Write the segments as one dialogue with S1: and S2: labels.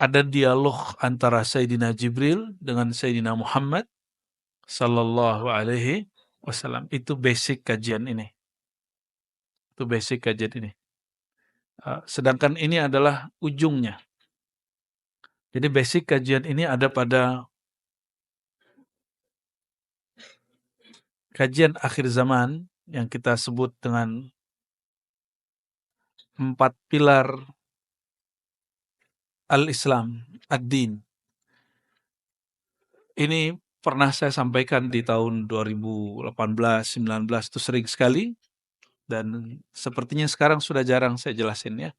S1: ada dialog antara Sayyidina Jibril dengan Sayyidina Muhammad sallallahu alaihi wasallam. Itu basic kajian ini. Itu basic kajian ini. Sedangkan ini adalah ujungnya. Jadi basic kajian ini ada pada kajian akhir zaman yang kita sebut dengan 4 pilar al-Islam, ad-din. Ini pernah saya sampaikan di tahun 2018, 19 itu sering sekali dan sepertinya sekarang sudah jarang saya jelasin ya.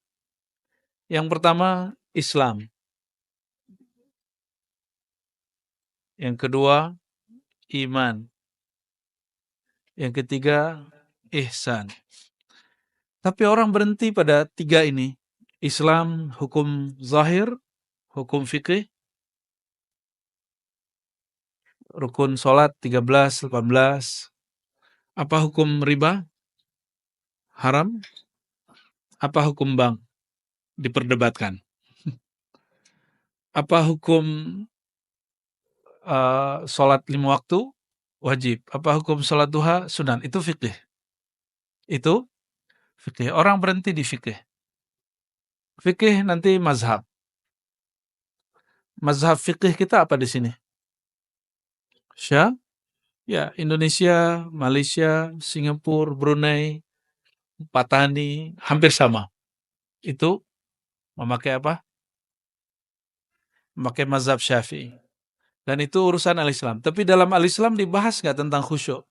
S1: Yang pertama Islam. Yang kedua iman. Yang ketiga ihsan. Tapi orang berhenti pada 3 ini. Islam, hukum zahir, hukum fikih, rukun sholat 13, 18. Apa hukum riba? Haram. Apa hukum bank? Diperdebatkan. Apa hukum sholat 5 waktu? Wajib. Apa hukum sholat duha? Sunan. Itu fikih. Itu fikih. Orang berhenti di fikih. Fikih nanti mazhab. Mazhab fikih kita apa di sini? Ya, Indonesia, Malaysia, Singapura, Brunei, Patani, hampir sama. Itu memakai apa? Memakai mazhab Syafi'i. Dan itu urusan al-Islam. Tapi dalam al-Islam dibahas nggak tentang khusyuk?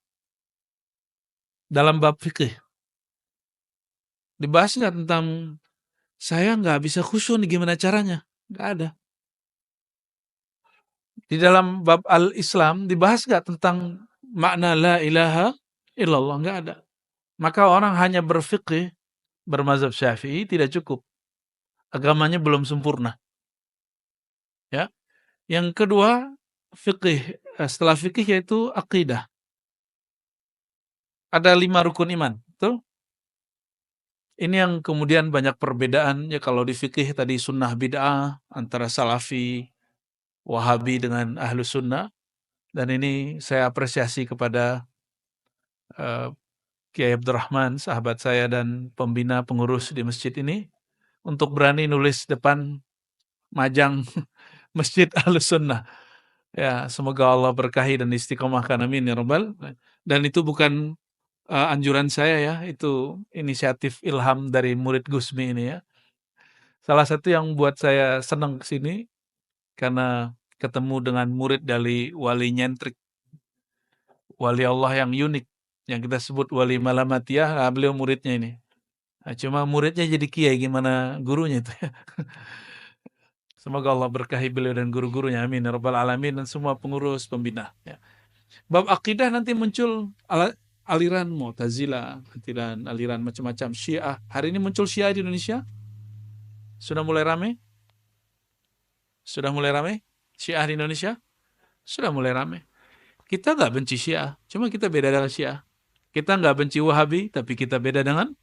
S1: Dalam bab fikih. Dibahas nggak tentang saya nggak bisa khusyuk nih, gimana caranya? Nggak ada. Di dalam bab al-Islam dibahas nggak tentang makna la ilaha illallah? Nggak ada. Maka orang hanya berfikih, bermazhab Syafi'i tidak cukup. Agamanya belum sempurna. Ya. Yang kedua, fikih. Setelah fikih yaitu akidah. Ada 5 rukun iman, betul? Ini yang kemudian banyak perbedaan ya, kalau di fikih tadi sunnah bid'ah antara salafi, wahabi dengan ahlus sunnah. Dan ini saya apresiasi kepada Kiai Abdurrahman, sahabat saya dan pembina pengurus di masjid ini, untuk berani nulis depan majang masjid ahlus sunnah. Ya, semoga Allah berkahi dan istiqomahkan, amin ya rabbal. Dan itu bukan anjuran saya ya, itu inisiatif ilham dari murid Gusmi ini ya. Salah satu yang buat saya senang kesini karena ketemu dengan murid dari wali nyentrik, wali Allah yang unik, yang kita sebut wali malamatiyah. Nah, beliau muridnya ini. Nah, cuma muridnya jadi kiai, gimana gurunya itu ya. Semoga Allah berkahi beliau dan guru-gurunya, amin ya rabbal alamin, dan semua pengurus pembina ya. Bab akidah nanti muncul aliran Mu'tazilah, aliran macam-macam Syiah. Hari ini muncul Syiah di Indonesia. Sudah mulai ramai? Sudah mulai ramai? Syiah di Indonesia? Sudah mulai ramai. Kita nggak benci Syiah, cuma kita beda dengan Syiah. Kita nggak benci Wahabi, tapi kita beda dengan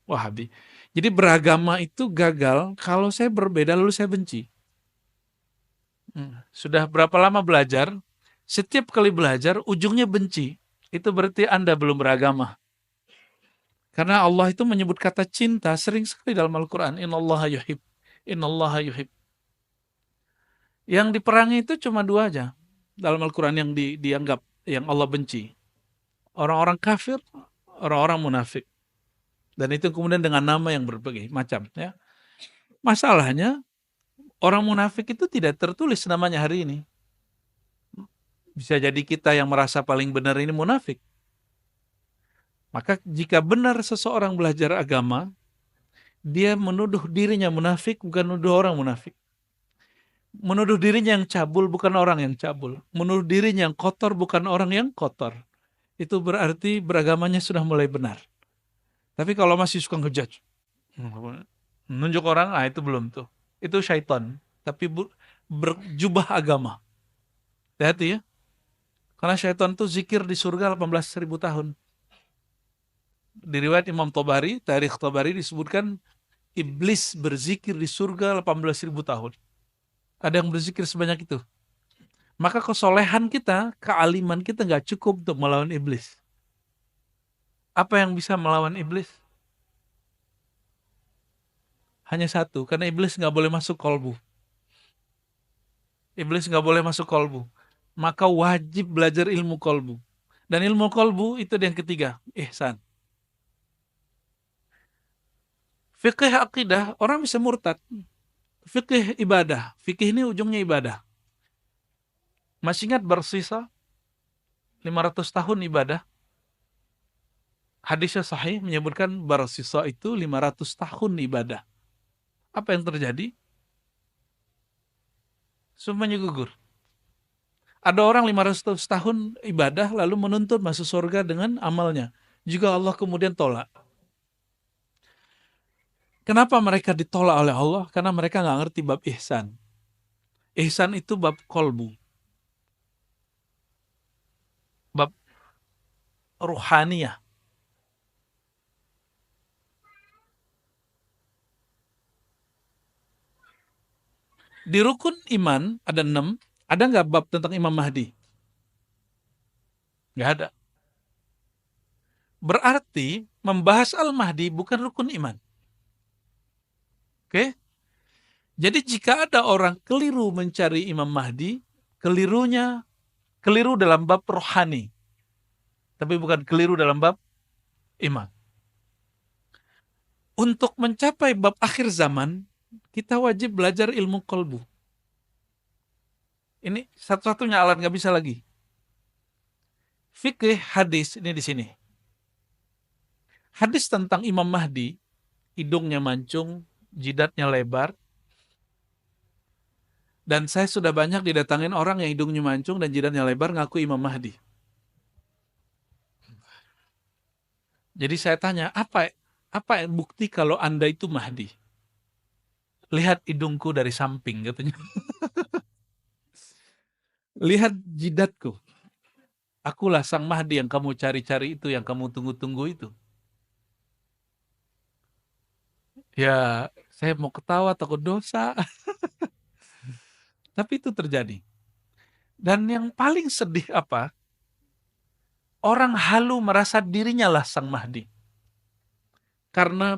S1: Wahabi. Jadi beragama itu gagal kalau saya berbeda lalu saya benci. Sudah berapa lama belajar? Setiap kali belajar ujungnya benci. Itu berarti Anda belum beragama. Karena Allah itu menyebut kata cinta sering sekali dalam Al-Quran. Innallaha yuhib. Innallaha yuhib. Yang diperangi itu cuma 2 aja dalam Al-Quran yang dianggap, yang Allah benci. Orang-orang kafir, orang-orang munafik. Dan itu kemudian dengan nama yang berbagai macam. Ya. Masalahnya, orang munafik itu tidak tertulis namanya hari ini. Bisa jadi kita yang merasa paling benar ini munafik. Maka jika benar seseorang belajar agama, dia menuduh dirinya munafik, bukan menuduh orang munafik. Menuduh dirinya yang cabul, bukan orang yang cabul. Menuduh dirinya yang kotor, bukan orang yang kotor. Itu berarti beragamanya sudah mulai benar. Tapi kalau masih suka ngejudge, menunjuk orang, itu belum tuh. Itu syaitan. Tapi berjubah agama. Hati-hati ya. Karena syaitan tuh zikir di surga 18.000 tahun. Di riwayat Imam Tabari, Tarikh Tabari disebutkan iblis berzikir di surga 18.000 tahun. Ada yang berzikir sebanyak itu. Maka kesolehan kita, kealiman kita nggak cukup untuk melawan iblis. Apa yang bisa melawan iblis? Hanya satu, karena iblis nggak boleh masuk kolbu. Iblis nggak boleh masuk kolbu. Maka wajib belajar ilmu kolbu. Dan ilmu kolbu itu yang ketiga, ihsan. Fikih akidah, orang bisa murtad. Fikih ibadah. Fikih ini ujungnya ibadah. Masih ingat bersisa 500 tahun ibadah? Hadisnya sahih menyebutkan bersisa itu 500 tahun ibadah. Apa yang terjadi? Semuanya gugur. Ada orang 500 tahun ibadah lalu menuntut masuk surga dengan amalnya. Juga Allah kemudian tolak. Kenapa mereka ditolak oleh Allah? Karena mereka nggak ngerti bab ihsan. Ihsan itu bab kolbu. Bab ruhaniyah. Di rukun iman ada 6. Ada nggak bab tentang Imam Mahdi? Nggak ada. Berarti membahas Al-Mahdi bukan rukun iman. Oke? Jadi jika ada orang keliru mencari Imam Mahdi, keliru dalam bab rohani. Tapi bukan keliru dalam bab iman. Untuk mencapai bab akhir zaman, kita wajib belajar ilmu kolbu. Ini satu-satunya alat, nggak bisa lagi. Fikih hadis ini di sini. Hadis tentang Imam Mahdi, hidungnya mancung, jidatnya lebar. Dan saya sudah banyak didatangin orang yang hidungnya mancung dan jidatnya lebar ngaku Imam Mahdi. Jadi saya tanya, apa bukti kalau Anda itu Mahdi? Lihat hidungku dari samping, katanya. Lihat jidatku. Akulah sang Mahdi yang kamu cari-cari itu, yang kamu tunggu-tunggu itu. Ya, saya mau ketawa, takut dosa. Tapi itu terjadi. Dan yang paling sedih apa? Orang halu merasa dirinya lah sang Mahdi. Karena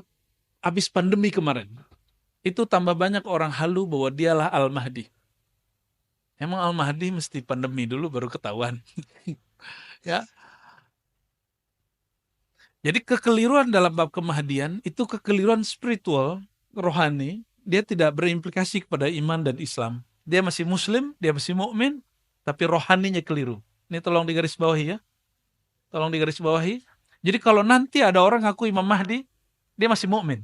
S1: habis pandemi kemarin, itu tambah banyak orang halu bahwa dialah Al-Mahdi. Emang Al-Mahdi mesti pandemi dulu baru ketahuan. Ya. Jadi kekeliruan dalam bab kemahdian itu kekeliruan spiritual, rohani. Dia tidak berimplikasi kepada iman dan Islam. Dia masih Muslim, dia masih mukmin, tapi rohaninya keliru. Ini tolong digarisbawahi ya. Tolong digarisbawahi. Jadi kalau nanti ada orang ngaku Imam Mahdi, dia masih mukmin.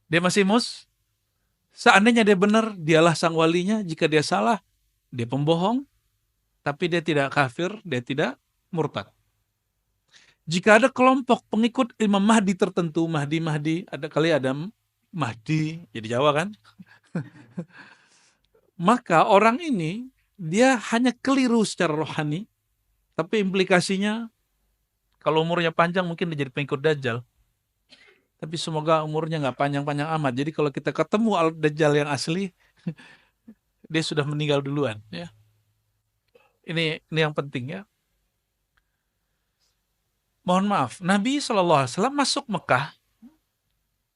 S1: Dia masih seandainya dia benar, dialah sang walinya. Jika dia salah, dia pembohong. Tapi dia tidak kafir, dia tidak murtad. Jika ada kelompok pengikut Imam Mahdi tertentu, Mahdi, ada Mahdi, jadi Jawa kan? Maka orang ini, dia hanya keliru secara rohani, tapi implikasinya, kalau umurnya panjang mungkin dia jadi pengikut Dajjal. Tapi semoga umurnya nggak panjang-panjang amat. Jadi kalau kita ketemu Al-Dajjal yang asli, dia sudah meninggal duluan. Ya. Ini yang penting ya. Mohon maaf, Nabi SAW masuk Mekah,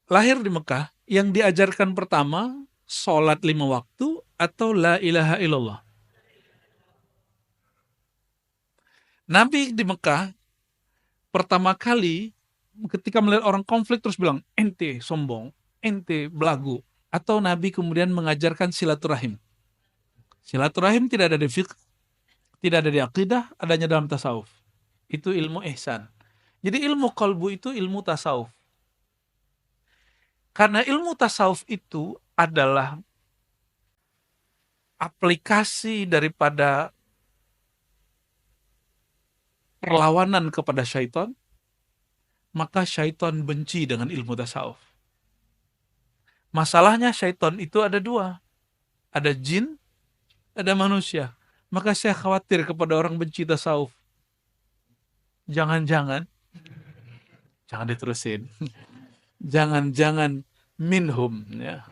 S1: lahir di Mekah, yang diajarkan pertama, sholat 5 waktu atau la ilaha illallah. Nabi di Mekah, pertama kali ketika melihat orang konflik terus bilang, ente sombong, ente belagu. Atau Nabi kemudian mengajarkan silaturahim. Silaturahim tidak ada di fiqh, tidak ada di akidah, adanya dalam tasawuf. Itu ilmu ihsan. Jadi ilmu qalbu itu ilmu tasawuf. Karena ilmu tasawuf itu adalah aplikasi daripada perlawanan kepada syaitan, maka syaitan benci dengan ilmu tasawuf. Masalahnya syaitan itu ada dua. Ada jin, ada manusia. Maka saya khawatir kepada orang benci tasawuf. Jangan-jangan, jangan diterusin. Jangan-jangan minhum. Ya.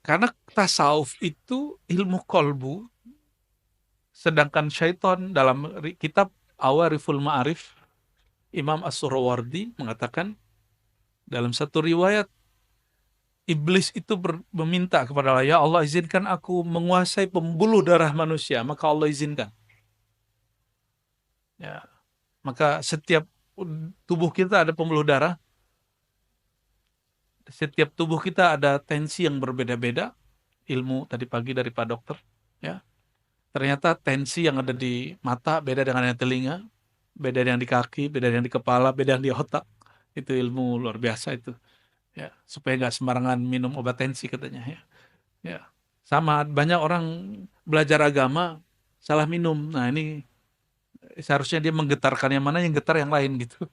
S1: Karena tasawuf itu ilmu kolbu, sedangkan syaitan dalam kitab Awariful Ma'arif, Imam As-Surawardi mengatakan dalam satu riwayat, iblis itu meminta kepada Allah, ya Allah izinkan aku menguasai pembuluh darah manusia, maka Allah izinkan. Ya, maka setiap tubuh kita ada pembuluh darah, setiap tubuh kita ada tensi yang berbeda-beda. Ilmu tadi pagi dari Pak Dokter, ya. Ternyata tensi yang ada di mata beda dengan yang telinga, beda yang di kaki, beda yang di kepala, beda yang di otak. Itu ilmu luar biasa itu. Ya, supaya nggak sembarangan minum obat tensi katanya, ya. Ya. Sama banyak orang belajar agama salah minum. Nah, ini seharusnya dia menggetarkan yang mana, yang getar yang lain gitu.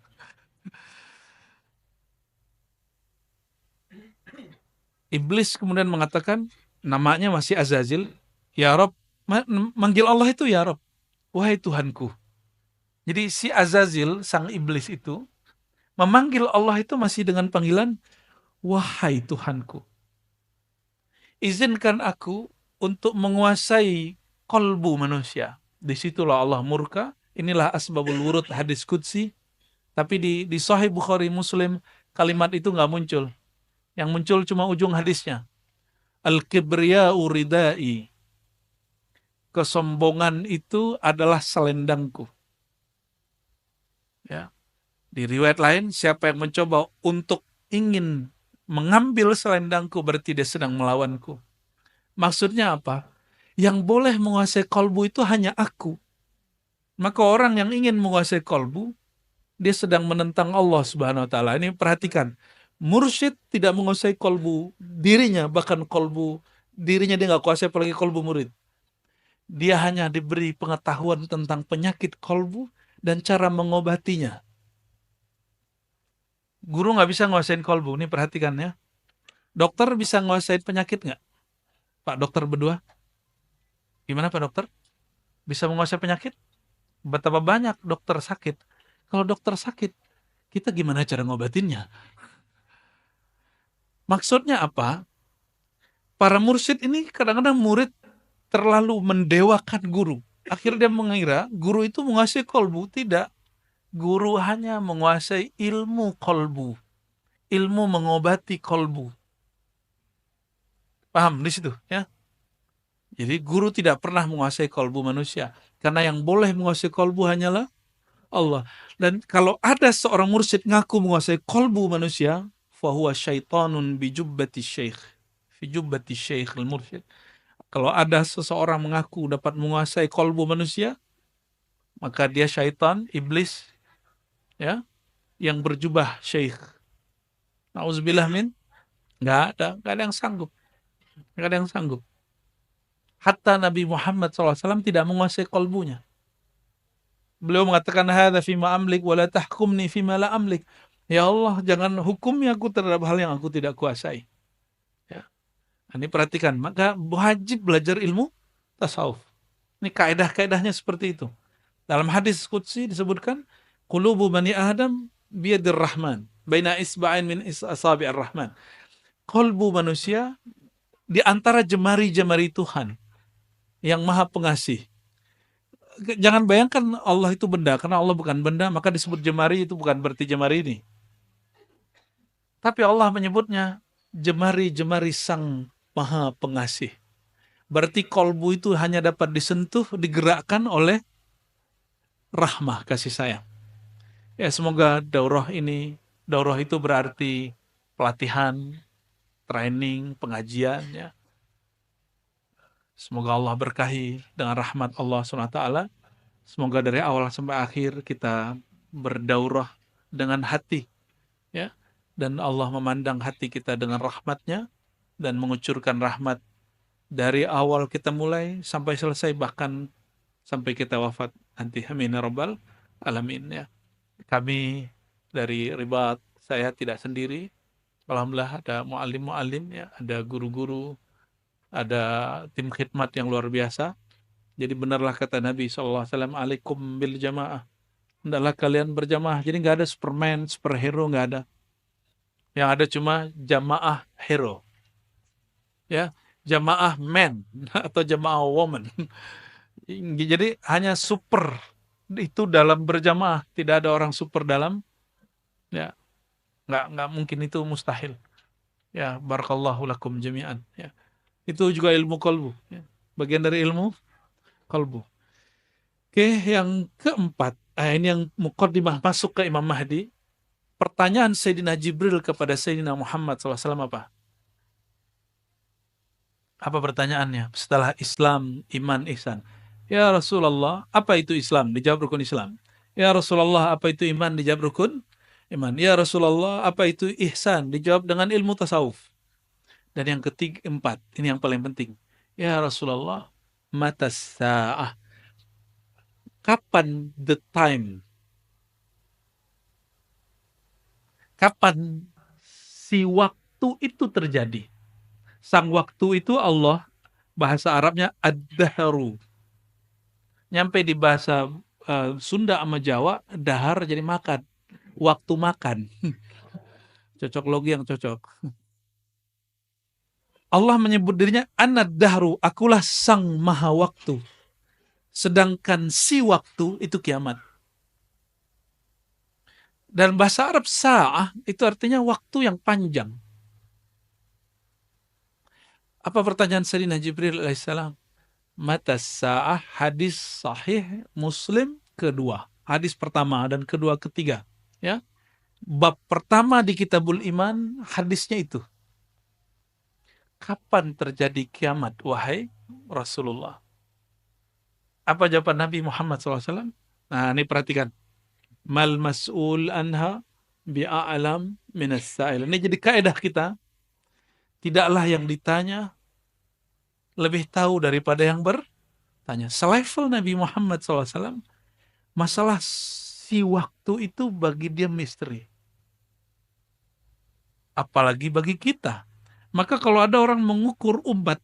S1: Iblis kemudian mengatakan, namanya masih Azazil, ya Rob, manggil Allah itu ya Rob, wahai Tuhanku. Jadi si Azazil, sang iblis itu, memanggil Allah itu masih dengan panggilan, wahai Tuhanku. Izinkan aku untuk menguasai kolbu manusia. Disitulah Allah murka. Inilah asbabul wurud hadis qudsi. Tapi di Sahih Bukhari Muslim, kalimat itu nggak muncul. Yang muncul cuma ujung hadisnya. Al-kibriya'u ridai. Kesombongan itu adalah selendangku. Ya. Di riwayat lain, siapa yang mencoba untuk ingin mengambil selendangku, berarti dia sedang melawanku. Maksudnya apa? Yang boleh menguasai kolbu itu hanya aku. Maka orang yang ingin menguasai kolbu, dia sedang menentang Allah Subhanahu wa taala. Ini perhatikan. Mursyid tidak menguasai kolbu dirinya, bahkan kolbu dirinya dia nggak kuasai, apalagi kolbu murid. Dia hanya diberi pengetahuan tentang penyakit kolbu dan cara mengobatinya. Guru nggak bisa nguasain kolbu, ini perhatikan ya. Dokter bisa nguasain penyakit nggak? Pak dokter berdua? Gimana Pak dokter? Bisa menguasai penyakit? Betapa banyak dokter sakit. Kalau dokter sakit, kita gimana cara ngobatinnya? Maksudnya apa? Para mursyid ini kadang-kadang murid terlalu mendewakan guru. Akhirnya dia mengira guru itu menguasai kolbu. Tidak. Guru hanya menguasai ilmu kolbu. Ilmu mengobati kolbu. Paham di situ ya? Jadi guru tidak pernah menguasai kolbu manusia. Karena yang boleh menguasai kolbu hanyalah Allah. Dan kalau ada seorang mursyid ngaku menguasai kolbu manusia, fahuwa syaitanun bijubbati syekh. Fijubbati syekh al-mursyid. Kalau ada seseorang mengaku dapat menguasai kolbu manusia, maka dia syaitan, iblis, ya, yang berjubah syekh. Nauzubillah min, nggak ada yang sanggup, nggak ada yang sanggup. Hatta Nabi Muhammad SAW tidak menguasai kolbunya. Beliau mengatakan, hadza fima amlik wa la tahkumni fima la amlik. Ya Allah, jangan hukumi aku terhadap hal yang aku tidak kuasai. Ya. Ini perhatikan, maka wajib belajar ilmu tasawuf. Ini kaedah-kaedahnya seperti itu. Dalam hadis qudsi disebutkan, qulubu bani Adam biyadir rahman, baina isba'in min asabi'ir rahman. Kolbu manusia di antara jemari-jemari Tuhan yang Maha Pengasih. Jangan bayangkan Allah itu benda, karena Allah bukan benda, maka disebut jemari, itu bukan berarti jemari ini. Tapi Allah menyebutnya jemari-jemari Sang Maha Pengasih. Berarti kolbu itu hanya dapat disentuh, digerakkan oleh rahmah, kasih sayang. Ya, semoga daurah itu berarti pelatihan, training, pengajian, ya. Semoga Allah berkahi dengan rahmat Allah SWT. Semoga dari awal sampai akhir kita berdaurah dengan hati, ya, dan Allah memandang hati kita dengan rahmatnya dan mengucurkan rahmat dari awal kita mulai sampai selesai, bahkan sampai kita wafat nanti. Amin ya rabbal alamin, ya. Kami dari Ribat, saya tidak sendiri. Alhamdulillah ada mu'alim-mu'alim, ya, ada guru-guru, ada tim khidmat yang luar biasa. Jadi benarlah kata Nabi SAW, alaikum bil jamaah. Hendaklah kalian berjamaah. Jadi nggak ada superman, superhero, nggak ada. Yang ada cuma jamaah hero. Ya, jamaah man atau jamaah woman. Jadi hanya super itu dalam berjamaah, tidak ada orang super dalam, ya nggak mungkin, itu mustahil. Ya, barakallahu lakum jami'an. Ya. Itu juga ilmu kolbu. Ya. Bagian dari ilmu kolbu. Oke, yang keempat. Ini yang muqaddimah masuk ke Imam Mahdi. Pertanyaan Sayyidina Jibril kepada Sayyidina Muhammad SAW apa? Apa pertanyaannya? Setelah Islam, iman, ihsan. Ya Rasulullah, apa itu Islam? Dijawab rukun Islam. Ya Rasulullah, apa itu iman? Dijawab rukun iman. Ya Rasulullah, apa itu ihsan? Dijawab dengan ilmu tasawuf. Dan yang ketiga, empat, ini yang paling penting. Ya Rasulullah, mata sa'ah. Kapan the time? Kapan si waktu itu terjadi? Sang waktu itu Allah, bahasa Arabnya ad-dahru. Nyampe di bahasa Sunda sama Jawa, dahar jadi makan. Waktu makan. Cocok logi yang cocok. Allah menyebut dirinya anad dahru, akulah sang maha waktu. Sedangkan si waktu itu kiamat. Dan bahasa Arab sa'ah itu artinya waktu yang panjang. Apa pertanyaan Sayyidina Jibril alaihissalam? Mata sa'ah, hadis sahih Muslim kedua. Hadis pertama dan kedua ketiga. Ya. Bab pertama di Kitabul Iman, hadisnya itu. Kapan terjadi kiamat, wahai Rasulullah? Apa jawaban Nabi Muhammad SAW? Nah, ini perhatikan. Mal mas'ul anha bi'a'lam minas sa'il. Ini jadi kaidah kita. Tidaklah yang ditanya lebih tahu daripada yang bertanya. Selevel Nabi Muhammad SAW, masalah si waktu itu bagi dia misteri. Apalagi bagi kita. Maka kalau ada orang mengukur umat,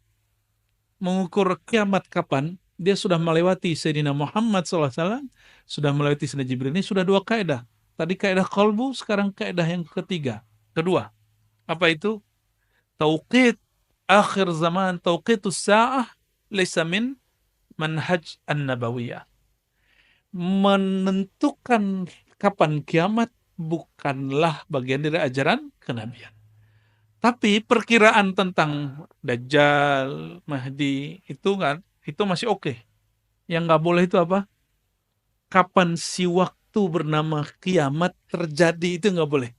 S1: mengukur kiamat kapan, dia sudah melewati Sayyidina Muhammad SAW, sudah melewati Sayyidina Jibril. Ini sudah dua kaidah. Tadi kaidah qalbu, sekarang kaidah yang ketiga. Kedua, apa itu? Tauqit akhir zaman, tauqitus sa'ah, laysa min manhaj an-nabawiyah. Menentukan kapan kiamat bukanlah bagian dari ajaran kenabian. Tapi perkiraan tentang Dajjal, Mahdi itu kan, itu masih oke. Yang nggak boleh itu apa? Kapan si waktu bernama kiamat terjadi, itu nggak boleh.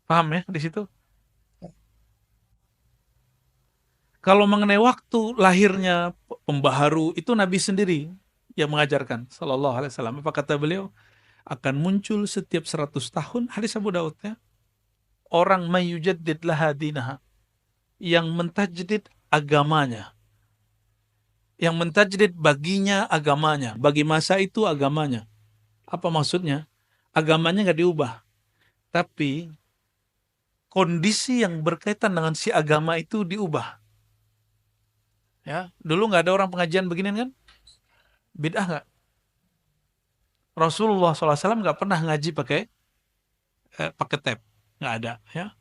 S1: Paham ya di situ? Kalau mengenai waktu lahirnya pembaharu, itu Nabi sendiri yang mengajarkan, Sallallahu Alaihi Wasallam. Apa kata beliau? Akan muncul setiap 100 tahun, hadis Abu Daud ya, orang mayujaddid laha dinaha, yang mentajdid agamanya, yang mentajdid baginya agamanya, bagi masa itu agamanya. Apa maksudnya? Agamanya nggak diubah, tapi kondisi yang berkaitan dengan si agama itu diubah. Ya, dulu nggak ada orang pengajian beginian kan? Bid'ah nggak? Rasulullah SAW nggak pernah ngaji pakai tab, nggak ada. Ya,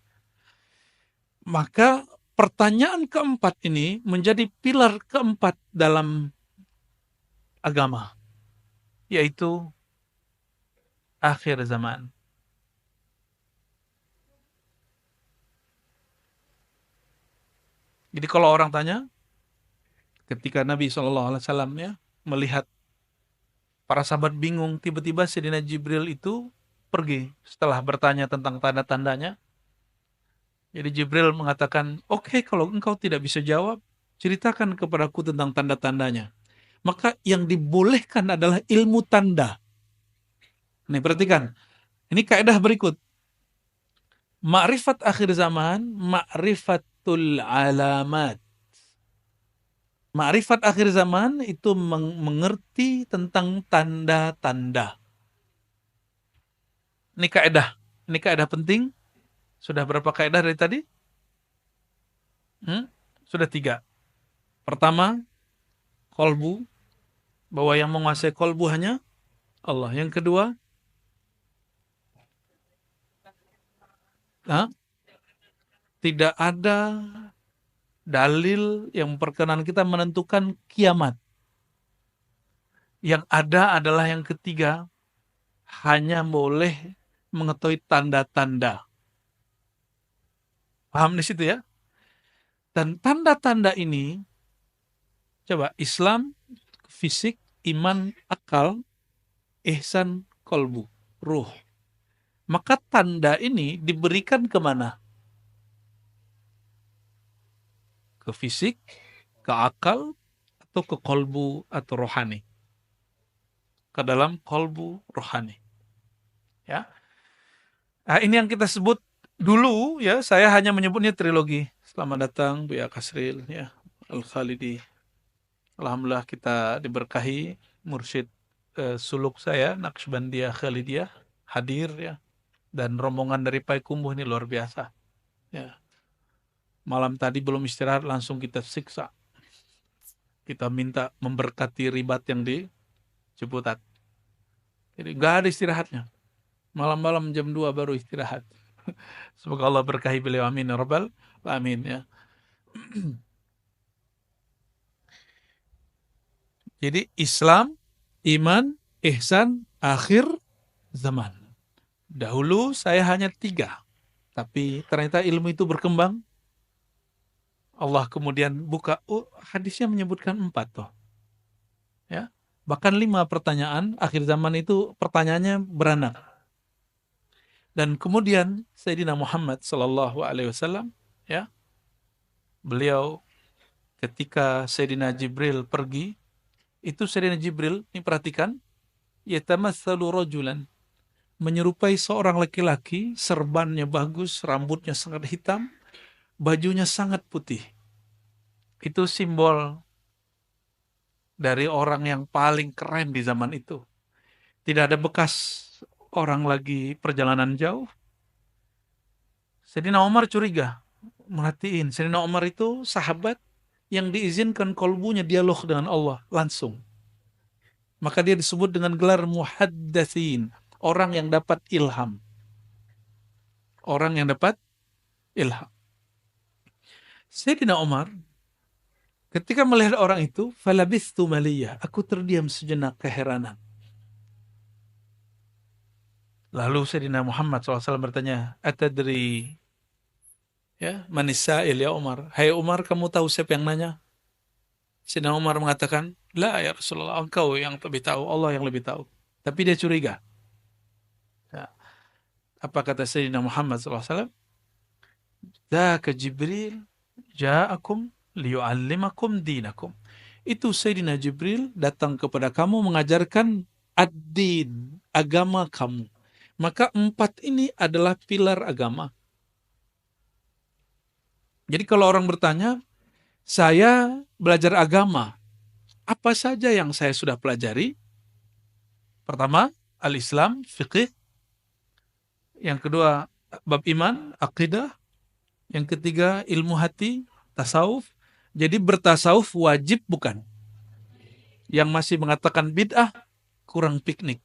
S1: maka pertanyaan keempat ini menjadi pilar keempat dalam agama, yaitu akhir zaman. Jadi kalau orang tanya, ketika Nabi SAW ya melihat para sahabat bingung, tiba-tiba Sayyidina Jibril itu pergi setelah bertanya tentang tanda-tandanya. Jadi Jibril mengatakan, oke, kalau engkau tidak bisa jawab, ceritakan kepadaku tentang tanda-tandanya. Maka yang dibolehkan adalah ilmu tanda. Nih perhatikan, ini kaidah berikut. Ma'rifat akhir zaman, ma'rifatul alamat. Ma'rifat akhir zaman itu mengerti tentang tanda-tanda. Ini kaidah. Ini kaidah penting. Sudah berapa kaidah dari tadi? Sudah 3. Pertama, kolbu. Bahwa yang menguasai kolbu hanya Allah. Yang kedua, tidak ada dalil yang memperkenankan kita menentukan kiamat. Yang ada adalah yang ketiga, hanya boleh mengetahui tanda-tanda. Paham di situ ya? Dan tanda-tanda ini, coba Islam, fisik, iman, akal, ihsan, kolbu, ruh. Maka tanda ini diberikan kemana? Ke fisik, ke akal, atau ke kolbu atau rohani? Ke dalam kolbu rohani. Ya. Nah, ini yang kita sebut dulu ya, saya hanya menyebutnya trilogi. Selamat datang Buya Kasril ya, Al-Khalidi. Alhamdulillah kita diberkahi mursyid suluk saya Naqsybandiyah Khalidiyah hadir ya, dan rombongan dari Payakumbuh ini luar biasa. Ya. Malam tadi belum istirahat langsung kita siksa. Kita minta memberkati ribat yang di Ciputat. Jadi nggak ada istirahatnya. Malam-malam jam 2 baru istirahat. Semoga Allah berkahi beliau, amin ya rabbal alamin ya. Jadi Islam, iman, ihsan, akhir zaman. Dahulu saya hanya 3, tapi ternyata ilmu itu berkembang. Allah kemudian buka, oh hadisnya menyebutkan 4 toh. Ya. Bahkan 5 pertanyaan, akhir zaman itu pertanyaannya beranak. Dan kemudian Sayyidina Muhammad sallallahu alaihi wasallam ya, beliau ketika Sayyidina Jibril pergi, itu Sayyidina Jibril, ini perhatikan, yatamatsalu rajulan, menyerupai seorang laki-laki, serbannya bagus, rambutnya sangat hitam, bajunya sangat putih. Itu simbol dari orang yang paling keren di zaman itu. Tidak ada bekas orang lagi perjalanan jauh. Sayyidina Umar curiga, merhatiin. Sayyidina Umar itu sahabat yang diizinkan kolbunya dialog dengan Allah langsung. Maka dia disebut dengan gelar muhaddatsin, orang yang dapat ilham. Orang yang dapat ilham. Sayyidina Umar ketika melihat orang itu, falabistu maliyah, aku terdiam sejenak keheranan. Lalu Sayyidina Muhammad SAW bertanya, atadri ya, manisa'il ya Umar. Hai Umar, kamu tahu siapa yang nanya? Sayyidina Umar mengatakan, la ya Rasulullah, engkau yang lebih tahu, Allah yang lebih tahu. Tapi dia curiga. Ya. Apa kata Sayyidina Muhammad SAW? Dzaka Jibril ja'akum liyu'allimakum dinakum. Itu Sayyidina Jibril datang kepada kamu mengajarkan ad-din, agama kamu. Maka 4 ini adalah pilar agama. Jadi kalau orang bertanya, saya belajar agama, apa saja yang saya sudah pelajari? Pertama, al-Islam, fiqih. Yang kedua, bab iman, akidah. Yang ketiga, ilmu hati, tasawuf. Jadi bertasawuf wajib bukan? Yang masih mengatakan bid'ah, kurang piknik.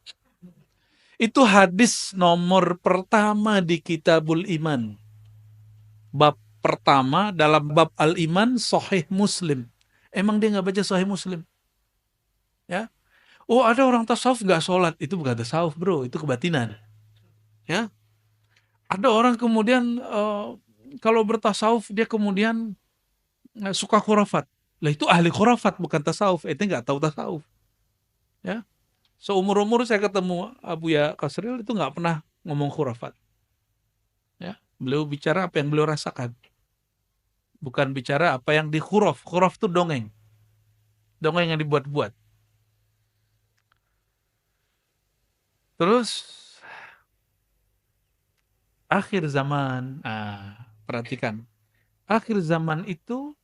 S1: Itu hadis nomor pertama di Kitabul Iman. Bab pertama dalam bab Al-Iman, Sahih Muslim. Emang dia nggak baca Sahih Muslim? Ya. Oh, ada orang tasawuf nggak sholat. Itu bukan tasawuf bro, itu kebatinan. Ya. Ada orang kemudian kalau bertasawuf dia kemudian suka khurafat. Lah itu ahli khurafat bukan tasawuf. Itu nggak tahu tasawuf. Ya. Seumur-umur saya ketemu Buya Kasril itu nggak pernah ngomong khurafat. Ya. Beliau bicara apa yang beliau rasakan. Bukan bicara apa yang di khuraf. Khuraf itu dongeng. Dongeng yang dibuat-buat. Terus akhir zaman. Perhatikan. Akhir zaman itu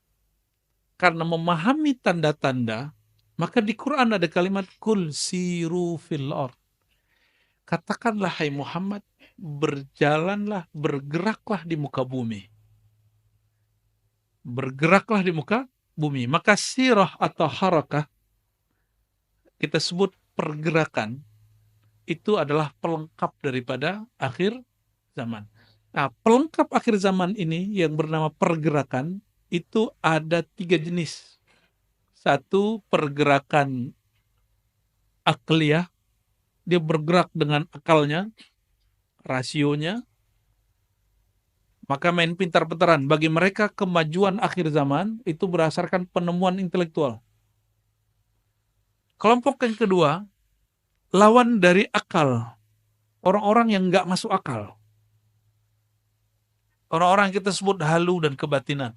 S1: karena memahami tanda-tanda, maka di Quran ada kalimat kul siru fil ard. Katakanlah hai Muhammad, berjalanlah, bergeraklah di muka bumi. Bergeraklah di muka bumi. Maka sirah atau harakah, kita sebut pergerakan, itu adalah pelengkap daripada akhir zaman. Nah, pelengkap akhir zaman ini yang bernama pergerakan, itu ada 3 jenis. Satu, pergerakan akliyah, dia bergerak dengan akalnya, rasionya, maka main pintar-pintaran. Bagi mereka kemajuan akhir zaman itu berdasarkan penemuan intelektual. Kelompok yang kedua, lawan dari akal. Orang-orang yang nggak masuk akal. Orang-orang yang kita sebut halu dan kebatinan.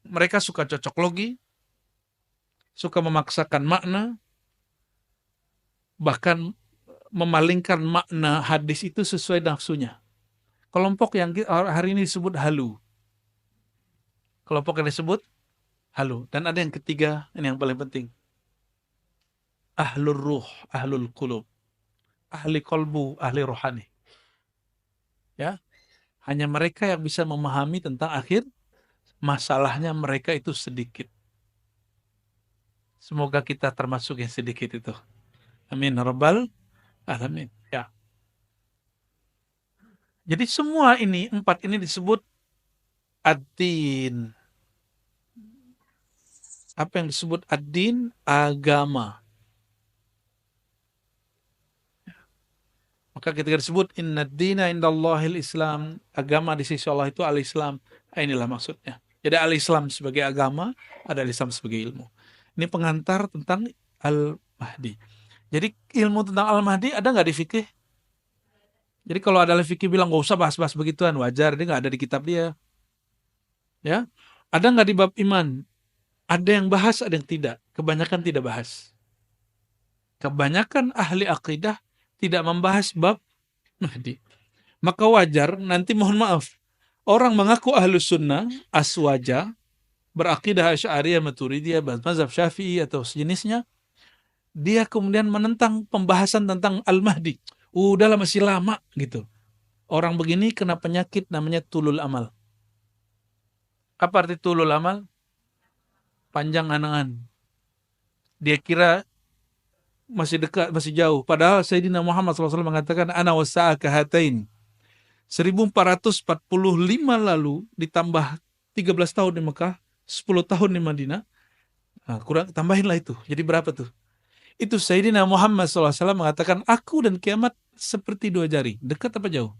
S1: Mereka suka cocok logi, suka memaksakan makna, bahkan memalingkan makna hadis itu sesuai nafsunya. Kelompok yang hari ini disebut halu. Kelompok yang disebut halu. Dan ada yang ketiga, ini yang paling penting. Ahlul ruh, ahlul qulub. Ahli kolbu, ahli rohani. Ya, hanya mereka yang bisa memahami tentang akhir, masalahnya mereka itu sedikit. Semoga kita termasuk yang sedikit itu. Amin rabbal alamin. Ya. Jadi semua ini, 4 ini disebut ad-din. Apa yang disebut ad-din? Agama. Maka ketika disebut inna dina indallahil Islam, agama di sisi Allah itu al-Islam. Inilah maksudnya. Jadi al-Islam sebagai agama, ada al-Islam sebagai ilmu. Ini pengantar tentang Al-Mahdi. Jadi ilmu tentang Al-Mahdi ada nggak di fikih? Jadi kalau ada fikih bilang nggak usah bahas-bahas begituan, wajar, dia nggak ada di kitab dia. Ya, ada nggak di bab iman? Ada yang bahas, ada yang tidak. Kebanyakan tidak bahas. Kebanyakan ahli akidah tidak membahas bab Mahdi. Maka wajar, nanti mohon maaf, orang mengaku ahlus sunnah, aswaja, berakidah Asy'ariyah, Maturidiyah, mazhab Syafi'i atau sejenisnya, dia kemudian menentang pembahasan tentang Al-Mahdi. Udahlah masih lama gitu. Orang begini kena penyakit namanya tulul amal. Apa arti tulul amal? Panjang angan. Dia kira masih dekat, masih jauh. Padahal Sayyidina Muhammad SAW mengatakan, ana wasa'a kahatain. 1445 lalu ditambah 13 tahun di Mekah, 10 tahun di Madinah. Nah, kurang tambahinlah itu. Jadi berapa tuh? Itu Sayyidina Muhammad SAW mengatakan, aku dan kiamat seperti 2 jari. Dekat apa jauh?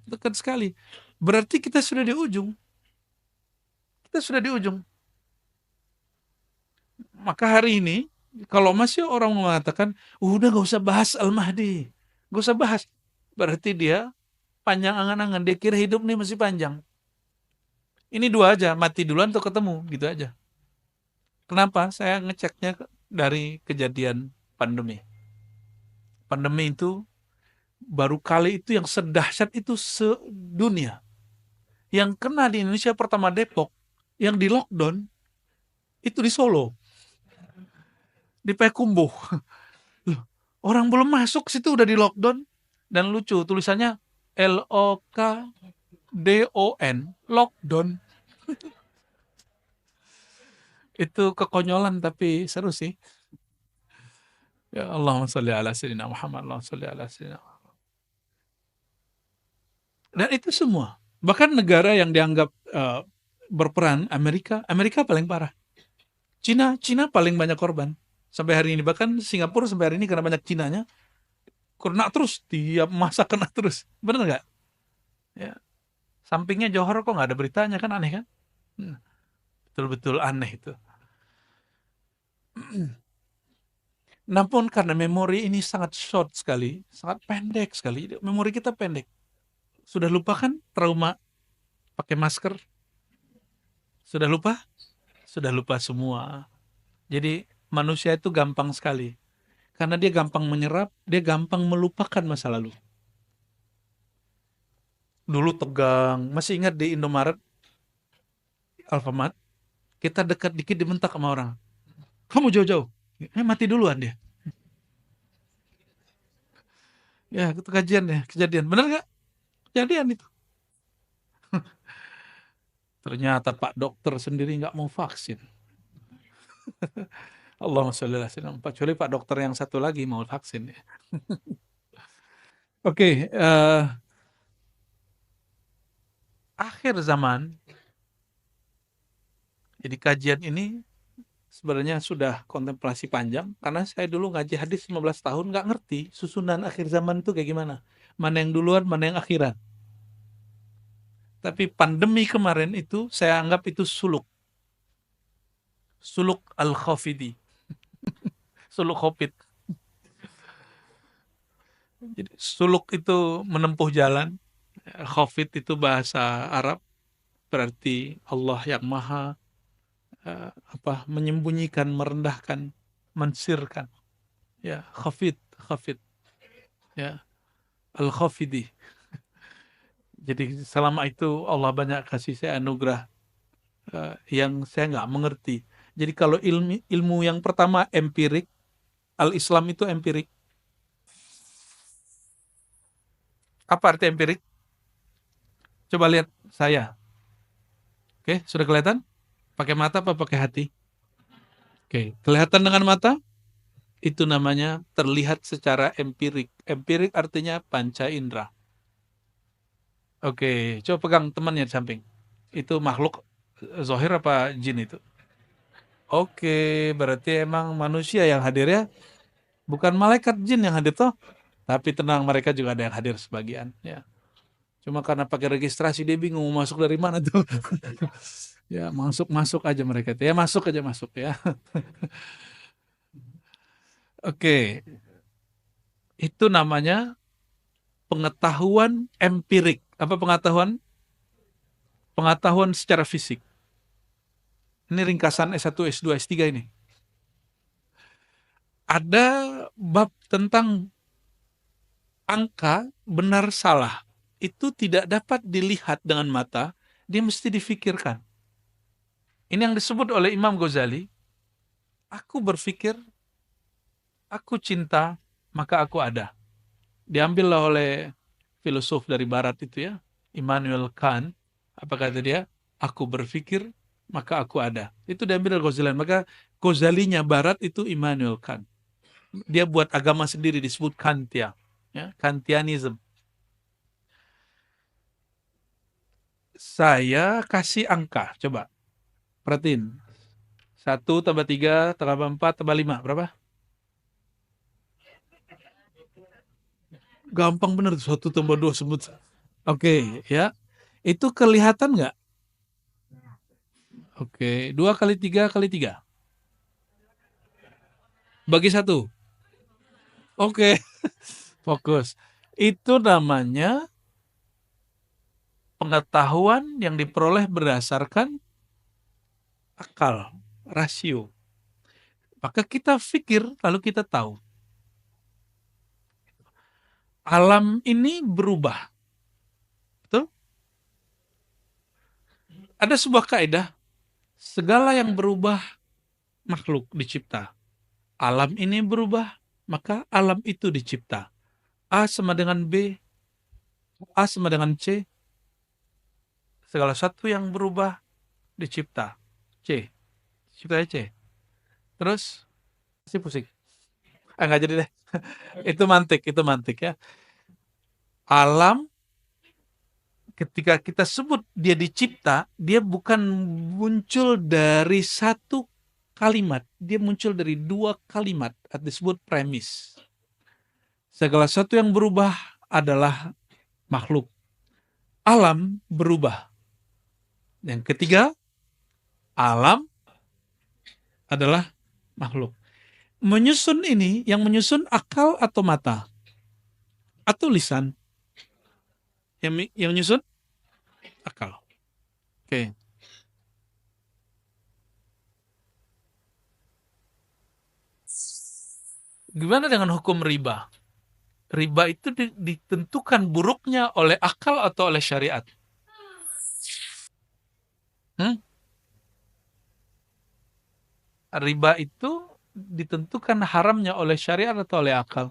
S1: Dekat sekali. Berarti kita sudah di ujung. Kita sudah di ujung. Maka hari ini, kalau masih orang mengatakan, udah gak usah bahas Al-Mahdi. Gak usah bahas. Berarti dia panjang angan-angan. Dia kira hidup nih masih panjang. Ini 2 aja, mati duluan atau ketemu. Gitu aja. Kenapa? Saya ngeceknya dari kejadian pandemi. Pandemi itu baru kali itu yang sedahsyat itu sedunia. Yang kena di Indonesia pertama Depok, yang di lockdown itu di Solo, di Payakumbuh. Loh, orang belum masuk situ udah di lockdown. Dan lucu tulisannya LOKDON, lockdown. Itu kekonyolan tapi seru sih. Ya Allahumma sholli ala sayyidina Muhammad, Allahumma sholli ala sayyidina Muhammad. Dan itu semua. Bahkan negara yang dianggap berperan, Amerika paling parah. Cina paling banyak korban. Sampai hari ini. Bahkan Singapura sampai hari ini karena banyak Cinanya, kena terus. Tiap masa kena terus. Bener nggak? Ya. Sampingnya Johor kok nggak ada beritanya, kan aneh kan? Betul-betul aneh itu. Namun karena memori ini sangat short sekali, sangat pendek sekali. Memori kita pendek. Sudah lupa kan trauma pakai masker? Sudah lupa? Sudah lupa semua. Jadi manusia itu gampang sekali. Karena dia gampang menyerap, dia gampang melupakan masa lalu. Dulu tegang, masih ingat di Indomaret, Alfamart, kita dekat dikit dibentak sama orang. Kamu jauh-jauh. Mati duluan dia. Ya, itu kajian ya, kejadian. Benar nggak? Kejadian itu. Ternyata Pak Dokter sendiri nggak mau vaksin. Allahumma sholli ala sayyidina Muhammad. Kecuali Pak Dokter yang satu lagi mau vaksin. Oke, akhir zaman Jadi kajian ini sebenarnya sudah kontemplasi panjang, karena saya dulu ngaji hadis 15 tahun nggak ngerti susunan akhir zaman itu kayak gimana. Mana yang duluan, mana yang akhiran. Tapi pandemi kemarin itu saya anggap itu suluk. Suluk al-Khafidi. Suluk Khafid. Jadi suluk itu menempuh jalan. Khafid itu bahasa Arab, berarti Allah yang maha menyembunyikan, merendahkan, mensirkan. Ya, Khafid, Khafid. Ya, al-Khafidi. Jadi selama itu Allah banyak kasih saya anugerah yang saya nggak mengerti. Jadi kalau ilmu yang pertama empirik, al-Islam itu empirik. Apa arti empirik? Coba lihat saya. Oke, sudah kelihatan? Pakai mata apa pakai hati? Oke, kelihatan dengan mata? Itu namanya terlihat secara empirik. Empirik artinya panca indera. Oke, coba pegang temannya di samping. Itu makhluk zahir apa jin itu? Oke, berarti emang manusia yang hadir ya? Bukan malaikat, jin yang hadir toh? Tapi tenang, mereka juga ada yang hadir sebagian. Ya, cuma karena pakai registrasi dia bingung mau masuk dari mana tuh. Ya, masuk aja mereka. Ya, masuk aja masuk ya. Oke, itu namanya pengetahuan empirik. Apa pengetahuan? Pengetahuan secara fisik. Ini ringkasan S1, S2, S3 ini. Ada bab tentang angka benar salah. Itu tidak dapat dilihat dengan mata, dia mesti difikirkan. Ini yang disebut oleh Imam Ghazali, aku berpikir, aku cinta, maka aku ada. Diambillah oleh filosof dari barat itu ya, Immanuel Kant. Apa kata dia? Aku berpikir, maka aku ada. Itu diambil dari Ghazali. Maka Ghazalinya barat itu Immanuel Kant. Dia buat agama sendiri disebut Kantia. Ya, Kantianism. Saya kasih angka, coba. Perhatiin. 1 tambah 3 tambah 4 tambah 5. Berapa? Gampang bener. 1 tambah 2 sebut. Oke, ya. Itu kelihatan nggak? Oke. 2 kali 3 kali 3. Bagi 1. Oke. Fokus. Itu namanya pengetahuan yang diperoleh berdasarkan akal, rasio. Maka kita pikir, lalu kita tahu. Alam ini berubah. Betul? Ada sebuah kaidah, segala yang berubah makhluk dicipta. Alam ini berubah, maka alam itu dicipta. A sama dengan B, A sama dengan C. Segala satu yang berubah dicipta. C. Ciptanya C. Terus, pasti pusing. Nggak jadi deh. Itu mantik ya. Alam, ketika kita sebut dia dicipta, dia bukan muncul dari satu kalimat. Dia muncul dari 2 kalimat. Disebut premis. Segala sesuatu yang berubah adalah makhluk. Alam berubah. Yang ketiga, alam adalah makhluk. Menyusun ini, yang menyusun akal atau mata? Atau lisan? Yang menyusun? Akal. Oke. Gimana dengan hukum riba? Riba itu ditentukan buruknya oleh akal atau oleh syariat? Riba itu ditentukan haramnya oleh syariat atau oleh akal?